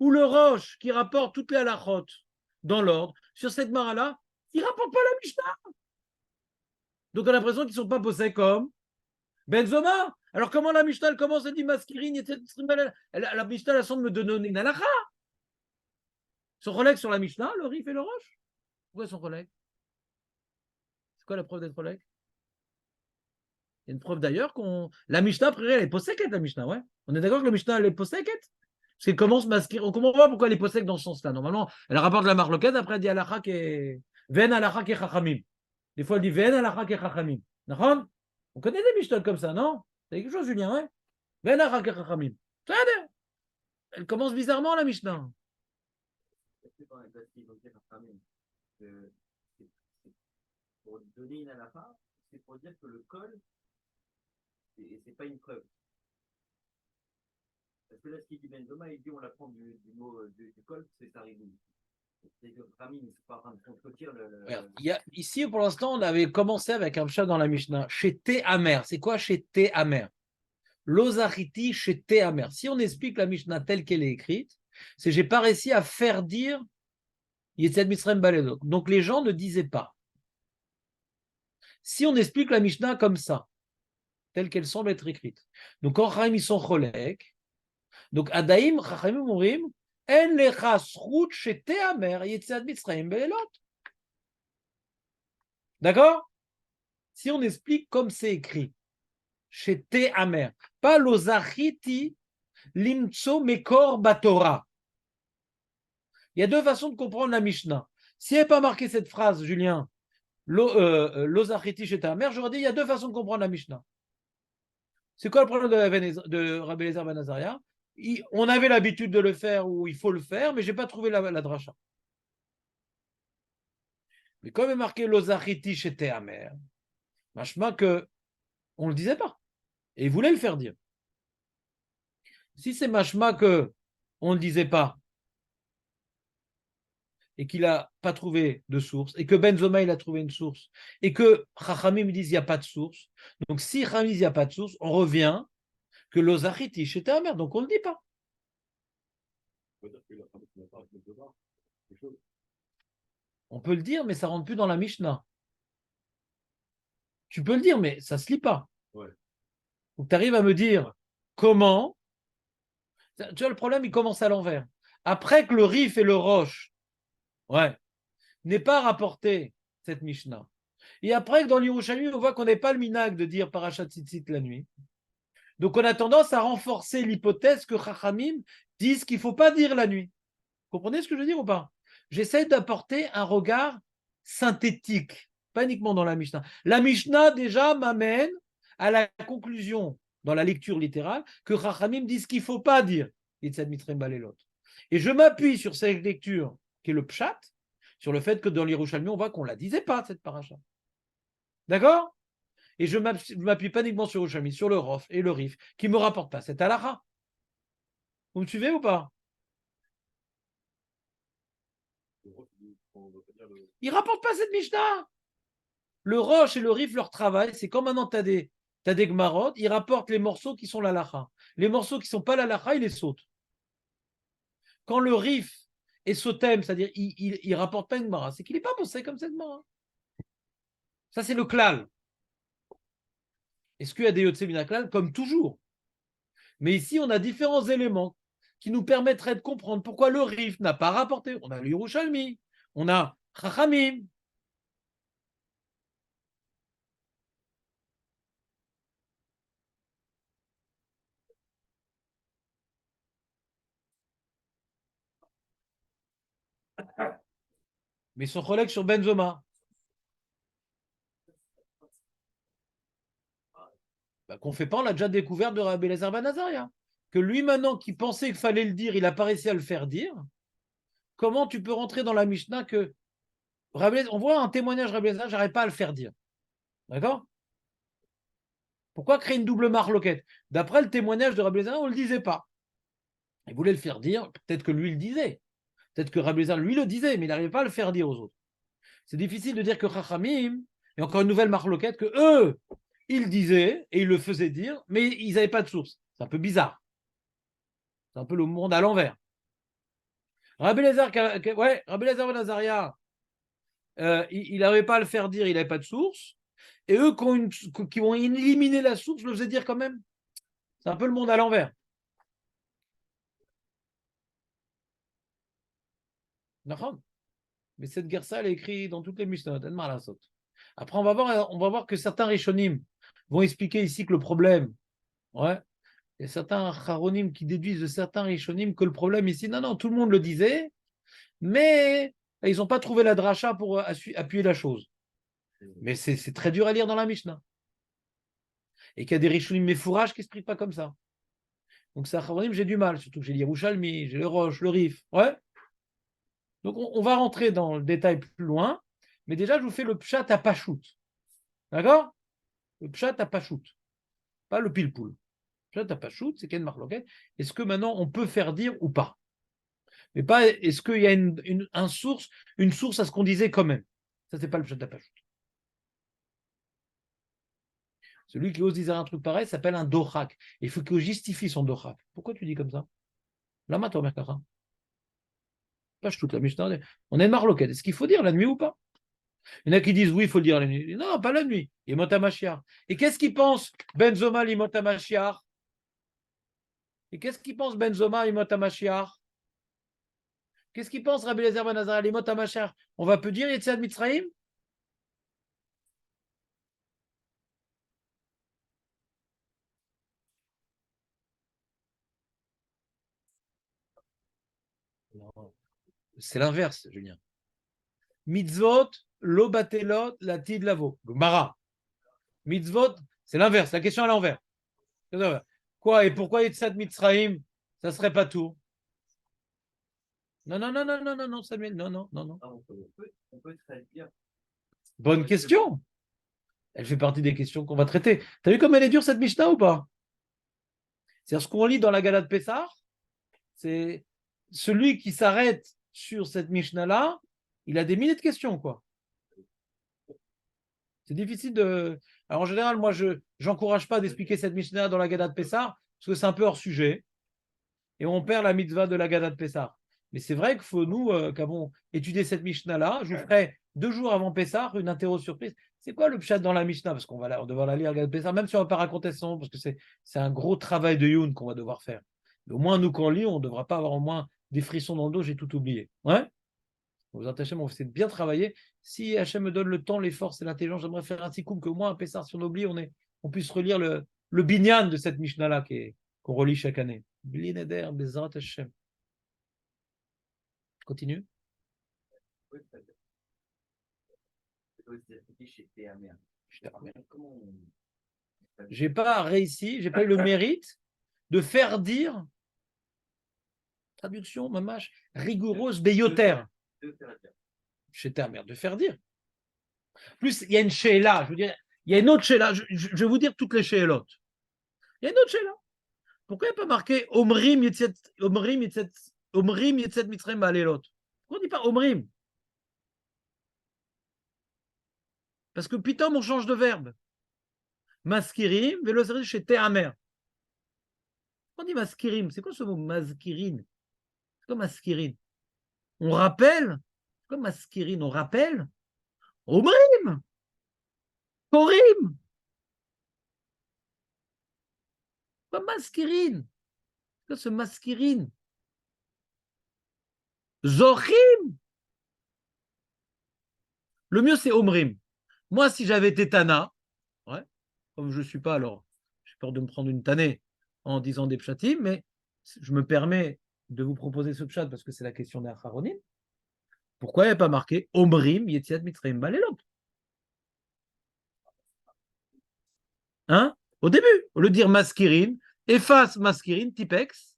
ou le Roche qui rapporte toutes les halachot dans l'ordre, sur cette mara-là, il ne rapporte pas la Mishnah. Donc on a l'impression qu'ils ne sont pas posés comme Benzoma. Alors comment la Mishnah elle commence à dire Maskirin, la Mishnah elle semble me donner une halacha. Son relègue sur la Mishnah, le Rif et le Roche. Pourquoi son relègue? C'est quoi la preuve d'être relègue? Il y a une preuve d'ailleurs qu'on. La Mishnah, après, elle est poséquette, la Mishnah, ouais. On est d'accord que la Mishnah, elle est poséquette? Parce qu'elle commence masquer. On comprend pas pourquoi elle est poséquette dans ce sens-là. Normalement, elle rapporte la marloquette, après elle dit alachak et. Ven alachak et chachamim. Des fois, elle dit ven alachak et chachamim. D'accord? On connaît des Mishnah comme ça, non? C'est quelque chose, Julien, ouais? Ven alachak et chachamim. Ça va dire. Elle commence bizarrement, la Mishnah. Est-ce que dans les classes évoquées par Famine, c'est pour donner une halakha, c'est pour dire que le col, c'est pas une preuve. Parce que là, ce qu'il dit Benzoma, il dit on l'apprend du mot du col, c'est Sarigou. C'est que Famine, c'est pas en train de contredire Ici, pour l'instant, on avait commencé avec un chat dans la Mishnah. Chez Té Amer. C'est quoi chez Té Amer? L'Ozachiti chez Té Amer. Si on explique la Mishnah telle qu'elle est écrite, c'est j'ai pas réussi à faire dire Yetzed Mitzrayim Baledok. Donc les gens ne disaient pas. Si on explique la Mishnah comme ça, telle qu'elle semble être écrite, donc quand Chaim ils sont cholek, donc Adaim, Chachamim Murim, En lecha zchut chez Té Amer Yetzed Mitzrayim Baledok. D'accord? Si on explique comme c'est écrit, chez Té Amer, pas l'Ozachiti limtso mekor batora. Il y a deux façons de comprendre la Mishnah. Si elle n'est pas marqué cette phrase, Julien, l'Ozachiti chez Té Amer, j'aurais dit il y a deux façons de comprendre la Mishnah. C'est quoi le problème de Rabbi Eliezer ben Azaria? On avait l'habitude de le faire ou il faut le faire, mais je n'ai pas trouvé la dracha. Mais comme est marqué l'Ozachiti chez Té Amer, machma que on ne le disait pas. Et il voulait le faire dire. Si c'est machma que on ne le disait pas et qu'il n'a pas trouvé de source, et que Benzoma il a trouvé une source, et que Chachamim disent il n'y a pas de source, donc si Chachamim disent il n'y a pas de source, on revient que l'Ozachiti chez Té Amer, donc on ne le dit pas. On peut le dire, mais ça ne rentre plus dans la Mishnah. Tu peux le dire, mais ça ne se lit pas. Ouais. Donc tu arrives à me dire comment. Tu vois, le problème, il commence à l'envers. Après que le Rif et le Roche, ouais, n'aient pas rapporté cette Mishnah. Et après que dans l'Yerushalmi, on voit qu'on n'est pas le minag de dire Parashat Tzitzit la nuit. Donc on a tendance à renforcer l'hypothèse que Chachamim disent qu'il ne faut pas dire la nuit. Vous comprenez ce que je veux dire ou pas? J'essaie d'apporter un regard synthétique, pas uniquement dans la Mishnah. La Mishnah, déjà, m'amène à la conclusion, dans la lecture littérale, que Chachamim disent qu'il ne faut pas dire Yitzhak Mitzrayim Balelot. Et je m'appuie sur cette lecture, qui est le Pshat, sur le fait que dans l'Yerushalmi, on voit qu'on ne la disait pas, cette paracha. D'accord? Et je ne m'appuie pas uniquement sur l'Yerushalmi, sur le Rof et le Rif, qui ne me rapportent pas cette halakha. Vous me suivez ou pas? Ils ne rapportent pas cette Mishnah. Le Roche et le Rif, leur travail, c'est quand maintenant tu as des Gmarot, ils rapportent les morceaux qui sont l'alacha. Les morceaux qui ne sont pas l'alacha, ils les sautent. Quand le Rif est sotem, c'est-à-dire il ne rapporte pas une Gmara, c'est qu'il n'est pas bossé comme cette Gmara. Ça, c'est le klal. Est-ce qu'il y a des Yotse Minaklal? Comme toujours. Mais ici, on a différents éléments qui nous permettraient de comprendre pourquoi le Rif n'a pas rapporté. On a le Yerushalmi, on a Chachamim. Mais son collègue sur Benzoma. Qu'on ne fait pas, on l'a déjà découvert de Rabbi Eliezer ben Azaria. Que lui, maintenant, qui pensait qu'il fallait le dire, il n'a pas réussi à le faire dire. Comment tu peux rentrer dans la Mishnah que on voit un témoignage Rabbi Eliezer, j'arrive pas à le faire dire. D'accord? Pourquoi créer une double marloquette? D'après le témoignage de Rabbi Eliezer, on ne le disait pas. Il voulait le faire dire, peut-être que lui le disait. Peut-être que Rabbi Eliezer, lui, le disait, mais il n'arrivait pas à le faire dire aux autres. C'est difficile de dire que Chachamim, et encore une nouvelle marloquette, que eux, ils disaient et ils le faisaient dire, mais ils n'avaient pas de source. C'est un peu bizarre. C'est un peu le monde à l'envers. Rabbi Eliezer ben Azaria, il n'avait pas à le faire dire, il n'avait pas de source. Et eux qui ont éliminé la source, le faisaient dire quand même. C'est un peu le monde à l'envers. Mais cette guerre-ça, elle est écrite dans toutes les Mishnah. Après, on va voir que certains Rishonim vont expliquer ici que le problème, ouais, il y a certains Charonim qui déduisent de certains Rishonim que le problème ici, non, tout le monde le disait, mais ils n'ont pas trouvé la dracha pour appuyer la chose. Mais c'est très dur à lire dans la Mishnah. Et qu'il y a des Rishonim méfourages qui ne s'expriment pas comme ça. Donc, c'est Charonim, j'ai du mal, surtout que j'ai l'Yerushalmi, j'ai le Roche, le Rif. Ouais. Donc, on va rentrer dans le détail plus loin, mais déjà, je vous fais le pshat à Pachout. D'accord? Le pshat à Pachout, pas le pilpoul. Le pshat à Pachout, c'est Ken Marloquet. Est-ce que maintenant on peut faire dire ou pas? Mais pas est-ce qu'il y a une source à ce qu'on disait quand même. Ça, c'est pas le pshat à Pachout. Celui qui ose dire un truc pareil s'appelle un dochak. Il faut qu'il justifie son dochak. Pourquoi tu dis comme ça? Lama Tomer Kacha. Pachout, la Mishnah. On est Marloquet. Est-ce qu'il faut dire la nuit ou pas? Il y en a qui disent oui, il faut le dire la nuit. Non, pas la nuit. Yemot HaMashiach. Et qu'est-ce qu'il pense Benzoma Yemot HaMashiach? Et qu'est-ce qu'il pense Benzoma Yemot HaMashiach? Qu'est-ce qu'il pense Rabbi Eliezer Ben Azariah Yemot HaMashiach? On va peu dire Yetziat Mitzrayim? C'est l'inverse, Julien. Mitzvot, lo batelot, la tid lavo. Mara. Mitzvot, c'est l'inverse. La question à l'envers. Quoi? Et pourquoi Yetziat Mitzrayim? Ça serait pas tout. Non, Samuel, non. On peut très bien. Bonne question. Elle fait partie des questions qu'on va traiter. T'as vu comme elle est dure cette Mishnah ou pas? C'est-à-dire ce qu'on lit dans la Gala de Pessah, c'est celui qui s'arrête sur cette Mishnah-là, il a des milliers de questions, quoi. C'est difficile de. Alors en général, moi, je n'encourage pas d'expliquer cette Mishnah dans la Gala de Pessah, parce que c'est un peu hors sujet. Et on perd la mitzvah de la Gala de Pessah. Mais c'est vrai qu'il faut, nous, qui avons étudié cette Mishnah-là, je vous ferai 2 jours avant Pessah une interro surprise. C'est quoi le pshat dans la Mishnah? Parce qu'on va devoir la lire à la Gala de Pessah, même si on ne va pas raconter son nom, parce que c'est un gros travail de Youn qu'on va devoir faire. Mais au moins, nous, quand on lit, on ne devra pas avoir au moins des frissons dans le dos, j'ai tout oublié. Ouais? Vous Hachem, on va essayer de bien travailler. Si Hachem me donne le temps, les forces et l'intelligence, j'aimerais faire un petit coup qu'au moins à Pessah, si on oublie, on puisse relire le binyan de cette Mishnah-là qu'on relit chaque année. Bli neder, Bezrat Hachem. Continue. Oui, très bien. J'ai pas réussi, j'ai pas eu le mérite de faire dire, traduction, mamache, rigoureuse, beyoter. Chez ta mère, de faire dire. Plus, il y a une sheila, je veux dire, il y a une autre sheila, je vais vous dire toutes les sheilotes. Il y a une autre sheila. Pourquoi il n'y a pas marqué Omrim Yetzet Mitzrayim Ba'alelot? Pourquoi on ne dit pas Omrim? Parce que pitom, on change de verbe. Maskirim, velociré chez Tehamer. On dit maskirim. C'est quoi ce mot maskirin? C'est quoi maskirin? On rappelle? C'est quoi maskirin? On rappelle? Omrim! Korim! Pas maskirin. C'est quoi ce maskirin? Zochim! Le mieux, c'est Omrim. Moi, si j'avais été Tana, ouais, comme je ne suis pas, alors j'ai peur de me prendre une tannée en disant des pshatim, mais je me permets de vous proposer ce pshat parce que c'est la question des Acharonim. Pourquoi il n'y a pas marqué Omrim Yetziat Mitzrayim Ba'alelot? Hein? Au début, au lieu de dire maskirin, efface maskirin, tipex.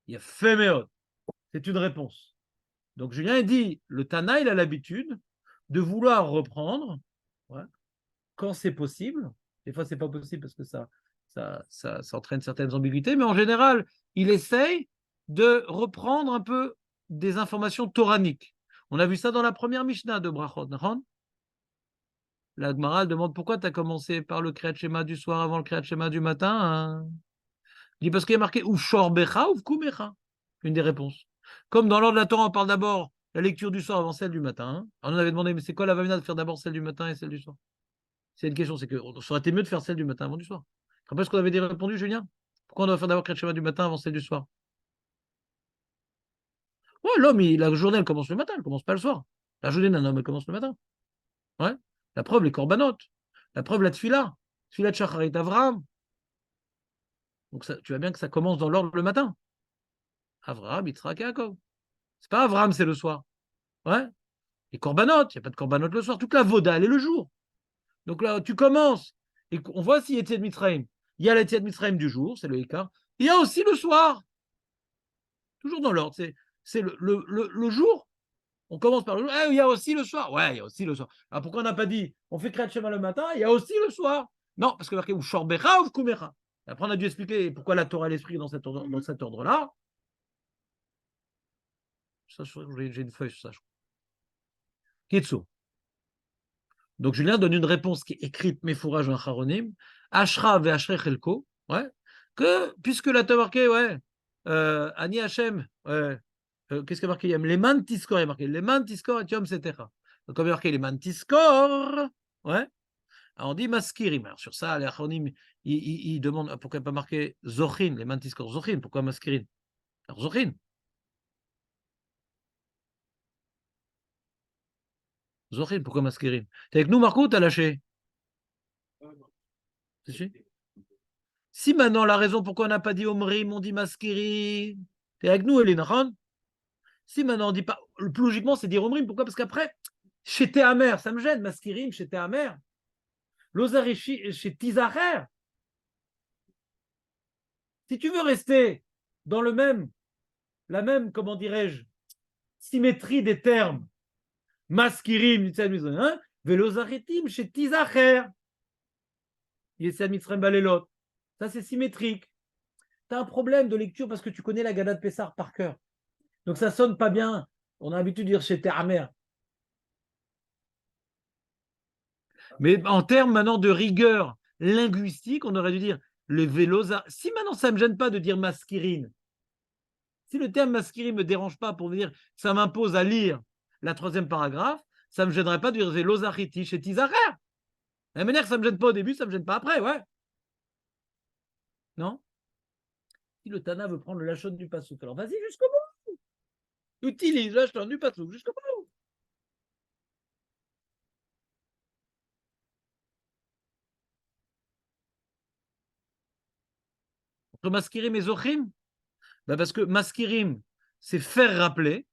Il y a féméot. C'est une réponse. Donc Julien dit, le Tana, il a l'habitude de vouloir reprendre, ouais, quand c'est possible. Des fois, c'est pas possible parce que ça entraîne certaines ambiguïtés, mais en général, il essaye de reprendre un peu des informations toraniques. On a vu ça dans la première Mishnah de Brachot. La Gemara demande pourquoi tu as commencé par le Kriyat Shema du soir avant le Kriyat Shema du matin. Hein? Il dit parce qu'il y a marqué ou Shor Becha ou Vkumecha. Une des réponses. Comme dans l'ordre de la Torah, on parle d'abord la lecture du soir avant celle du matin. Hein? On avait demandé, mais c'est quoi la vamina de faire d'abord celle du matin et celle du soir? C'est une question, c'est que ça aurait été mieux de faire celle du matin avant du soir. Tu te rappelles ce qu'on avait répondu, Julien? Pourquoi on doit faire d'abord Kriyat Shema du matin avant celle du soir? Ouais, l'homme, la journée, elle commence le matin, elle commence pas le soir. La journée d'un homme, elle commence le matin. Ouais. La preuve, les corbanotes. La preuve, la tefila de Shacharit Avraham. Donc tu vois bien que ça commence dans l'ordre le matin. Avraham, Yitzhak, Yaakov. C'est pas Avraham, c'est le soir. Ouais. Et Korbanot, il n'y a pas de Korbanot le soir. Toute la Voda, elle est le jour. Donc là, tu commences. Et on voit s'il y a Yetziat Mitzrayim. Il y a la Yetziat Mitzrayim du jour, c'est le Ikar. Il y a aussi le soir. Toujours dans l'ordre. C'est le jour. On commence par le jour. Il y a aussi le soir. Ouais, il y a aussi le soir. Alors pourquoi on n'a pas dit on fait Kriyat Shema le matin, il y a aussi le soir? Non, parce que marqué ou Shorbecha ou Kumecha. Après, on a dû expliquer pourquoi la Torah et l'esprit dans cet ordre-là. Ça, j'ai une feuille sur ça. Kitsu. Donc Julien donne une réponse qui est écrite, mais fourrage en Charonim. Ashra ve Ashrei Chelko. Ouais. Que, puisque la Torah marqué, ouais. Ani Hashem. Ouais. Qu'est-ce qu'il y a marqué? Les mantiskor, il y a marqué les mantiskor et Yom Setecha. Donc, comme il y a marqué les mantiskor, ouais. Alors, on dit maskirim. Alors, sur ça, les Acharonim, ils demandent pourquoi il n'y a pas marqué zochin, les mantiskor zochin. Pourquoi maskirim? Alors, zochin. Zochin, pourquoi maskirim? T'es avec nous, Marco, ou t'as lâché? Si maintenant, la raison pourquoi on n'a pas dit omrim, on dit maskirim. T'es avec nous, Eline? Si maintenant on dit pas, le plus logiquement, c'est dire omrim. Pourquoi? Parce qu'après, chez Théamer, ça me gêne, maskirim, chez Théamer. L'Ozarichi, chez Tizacher. Si tu veux rester dans la même, comment dirais-je, symétrie des termes, maskirim, hein, velozaritim, chez Tizacher. Yesad Mitzrayim Balelot. Ça, c'est symétrique. Tu as un problème de lecture parce que tu connais la Gada de Pessar par cœur. Donc ça sonne pas bien. On a l'habitude de dire chez Théamer. Mais en termes maintenant de rigueur linguistique, on aurait dû dire le vélosa. Si maintenant ça ne me gêne pas de dire maskirine, si le terme maskirine ne me dérange pas pour dire ça m'impose à lire la troisième paragraphe, ça ne me gênerait pas de dire velozariti chez Tizarer. De la manière que ça ne me gêne pas au début, ça ne me gêne pas après, ouais. Non? Si le Tana veut prendre le lachon du pasouk, alors vas-y jusqu'au bout. Utilise le lachon du pasouk jusqu'au bout. Entre maskirim et zochim, ben parce que maskirim, c'est faire rappeler,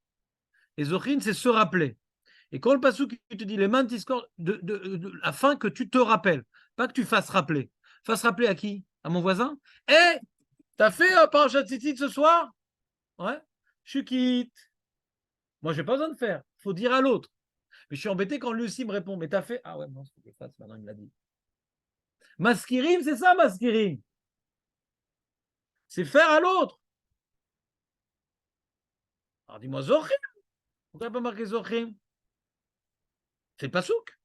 et zochim, c'est se rappeler. Et quand le pasouk te dit les mains afin que tu te rappelles, pas que tu fasses rappeler. Fasses rappeler à qui? À mon voisin? Eh, t'as fait un parachat tzitzit ce soir? Ouais. Je suis quitte. Moi, j'ai pas besoin de faire. Il faut dire à l'autre. Mais je suis embêté quand lui aussi me répond. Mais t'as fait. Ah ouais, non, c'est que je fasse. Maintenant, il me l'a dit. Maskirim, c'est ça, maskirim. C'est faire à l'autre. Alors dis-moi Zochim. Pourquoi pas marqué Zochim? C'est pas souk.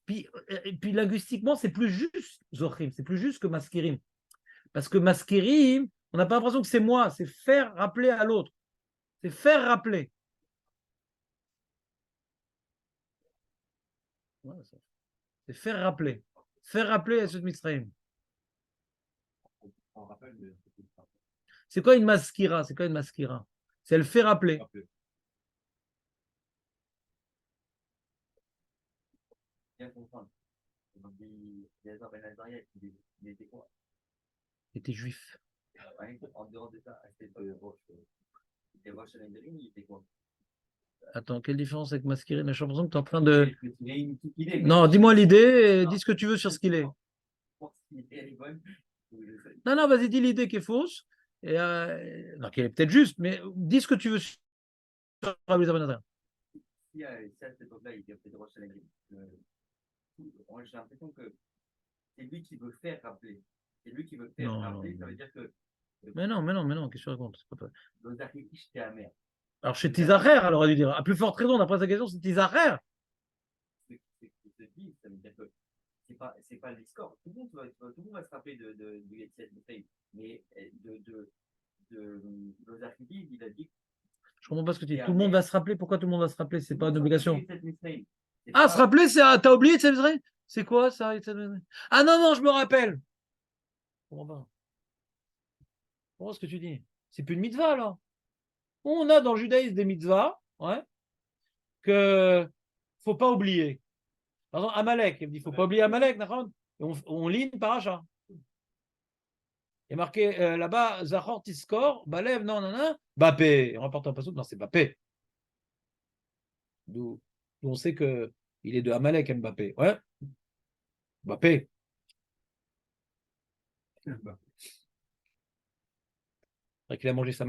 Puis linguistiquement, c'est plus juste Zochim. C'est plus juste que maskirim. Parce que maskirim, on n'a pas l'impression que c'est moi. C'est faire rappeler à l'autre. C'est faire rappeler. Ouais, c'est faire rappeler. Faire rappeler à ce Mitzrayim. C'est quoi une maskira? C'est quoi une maskira? C'est elle fait rappeler. Bien comprendre. Il était quoi? Il était juif. En dehors de ça, c'était roche à l'intérim, il était quoi? Attends, quelle différence avec maskirim? J'ai l'impression que tu es en train de. Non, dis-moi l'idée et dis ce que tu veux sur ce qu'il est. Non, non, vas-y, dis l'idée qui est fausse. Et, non, qui est peut-être juste, mais dis ce que tu veux sur Rabbi Zalman. Si à cette époque-là, il était peut-être roche à l'intérim. J'ai l'impression que c'est lui qui veut faire rappeler. C'est lui qui veut faire rappeler, ça veut dire que. Mais non, qu'est-ce que tu racontes? J'étais amer. Alors chez Tizarer, elle aurait dû dire. À plus forte raison, d'après sa question, c'est Tizarer. Ce que je dis, ça veut dire que c'est pas les scores. Tout le monde va se rappeler de Yetziat Mitzrayim. Mais de Lozarchidi, il a dit. Je comprends pas ce que tu dis. Tout le monde va se rappeler. Pourquoi tout le monde va se rappeler? C'est pas une obligation. Ah, se rappeler, c'est. T'as oublié Yetziat Mitzrayim? C'est quoi ça? Ah non, non, je me rappelle. Je comprends pas. Je comprends ce que tu dis. C'est plus une mitzvah, là. On a dans le judaïsme des mitzvahs, ouais, que faut pas oublier. Par exemple, Amalek, il ne faut pas oublier Amalek, d'accord. On lit une paracha. Il y a marqué là-bas, Zachor Tiskor, Balev, non, non, non, Bappé. On rapporte un passage, non, c'est Bappé. D'où on sait qu'il est de Amalek, Mbappé. Ouais, Mbappé. Bah, C'est vrai qu'il a mangé sa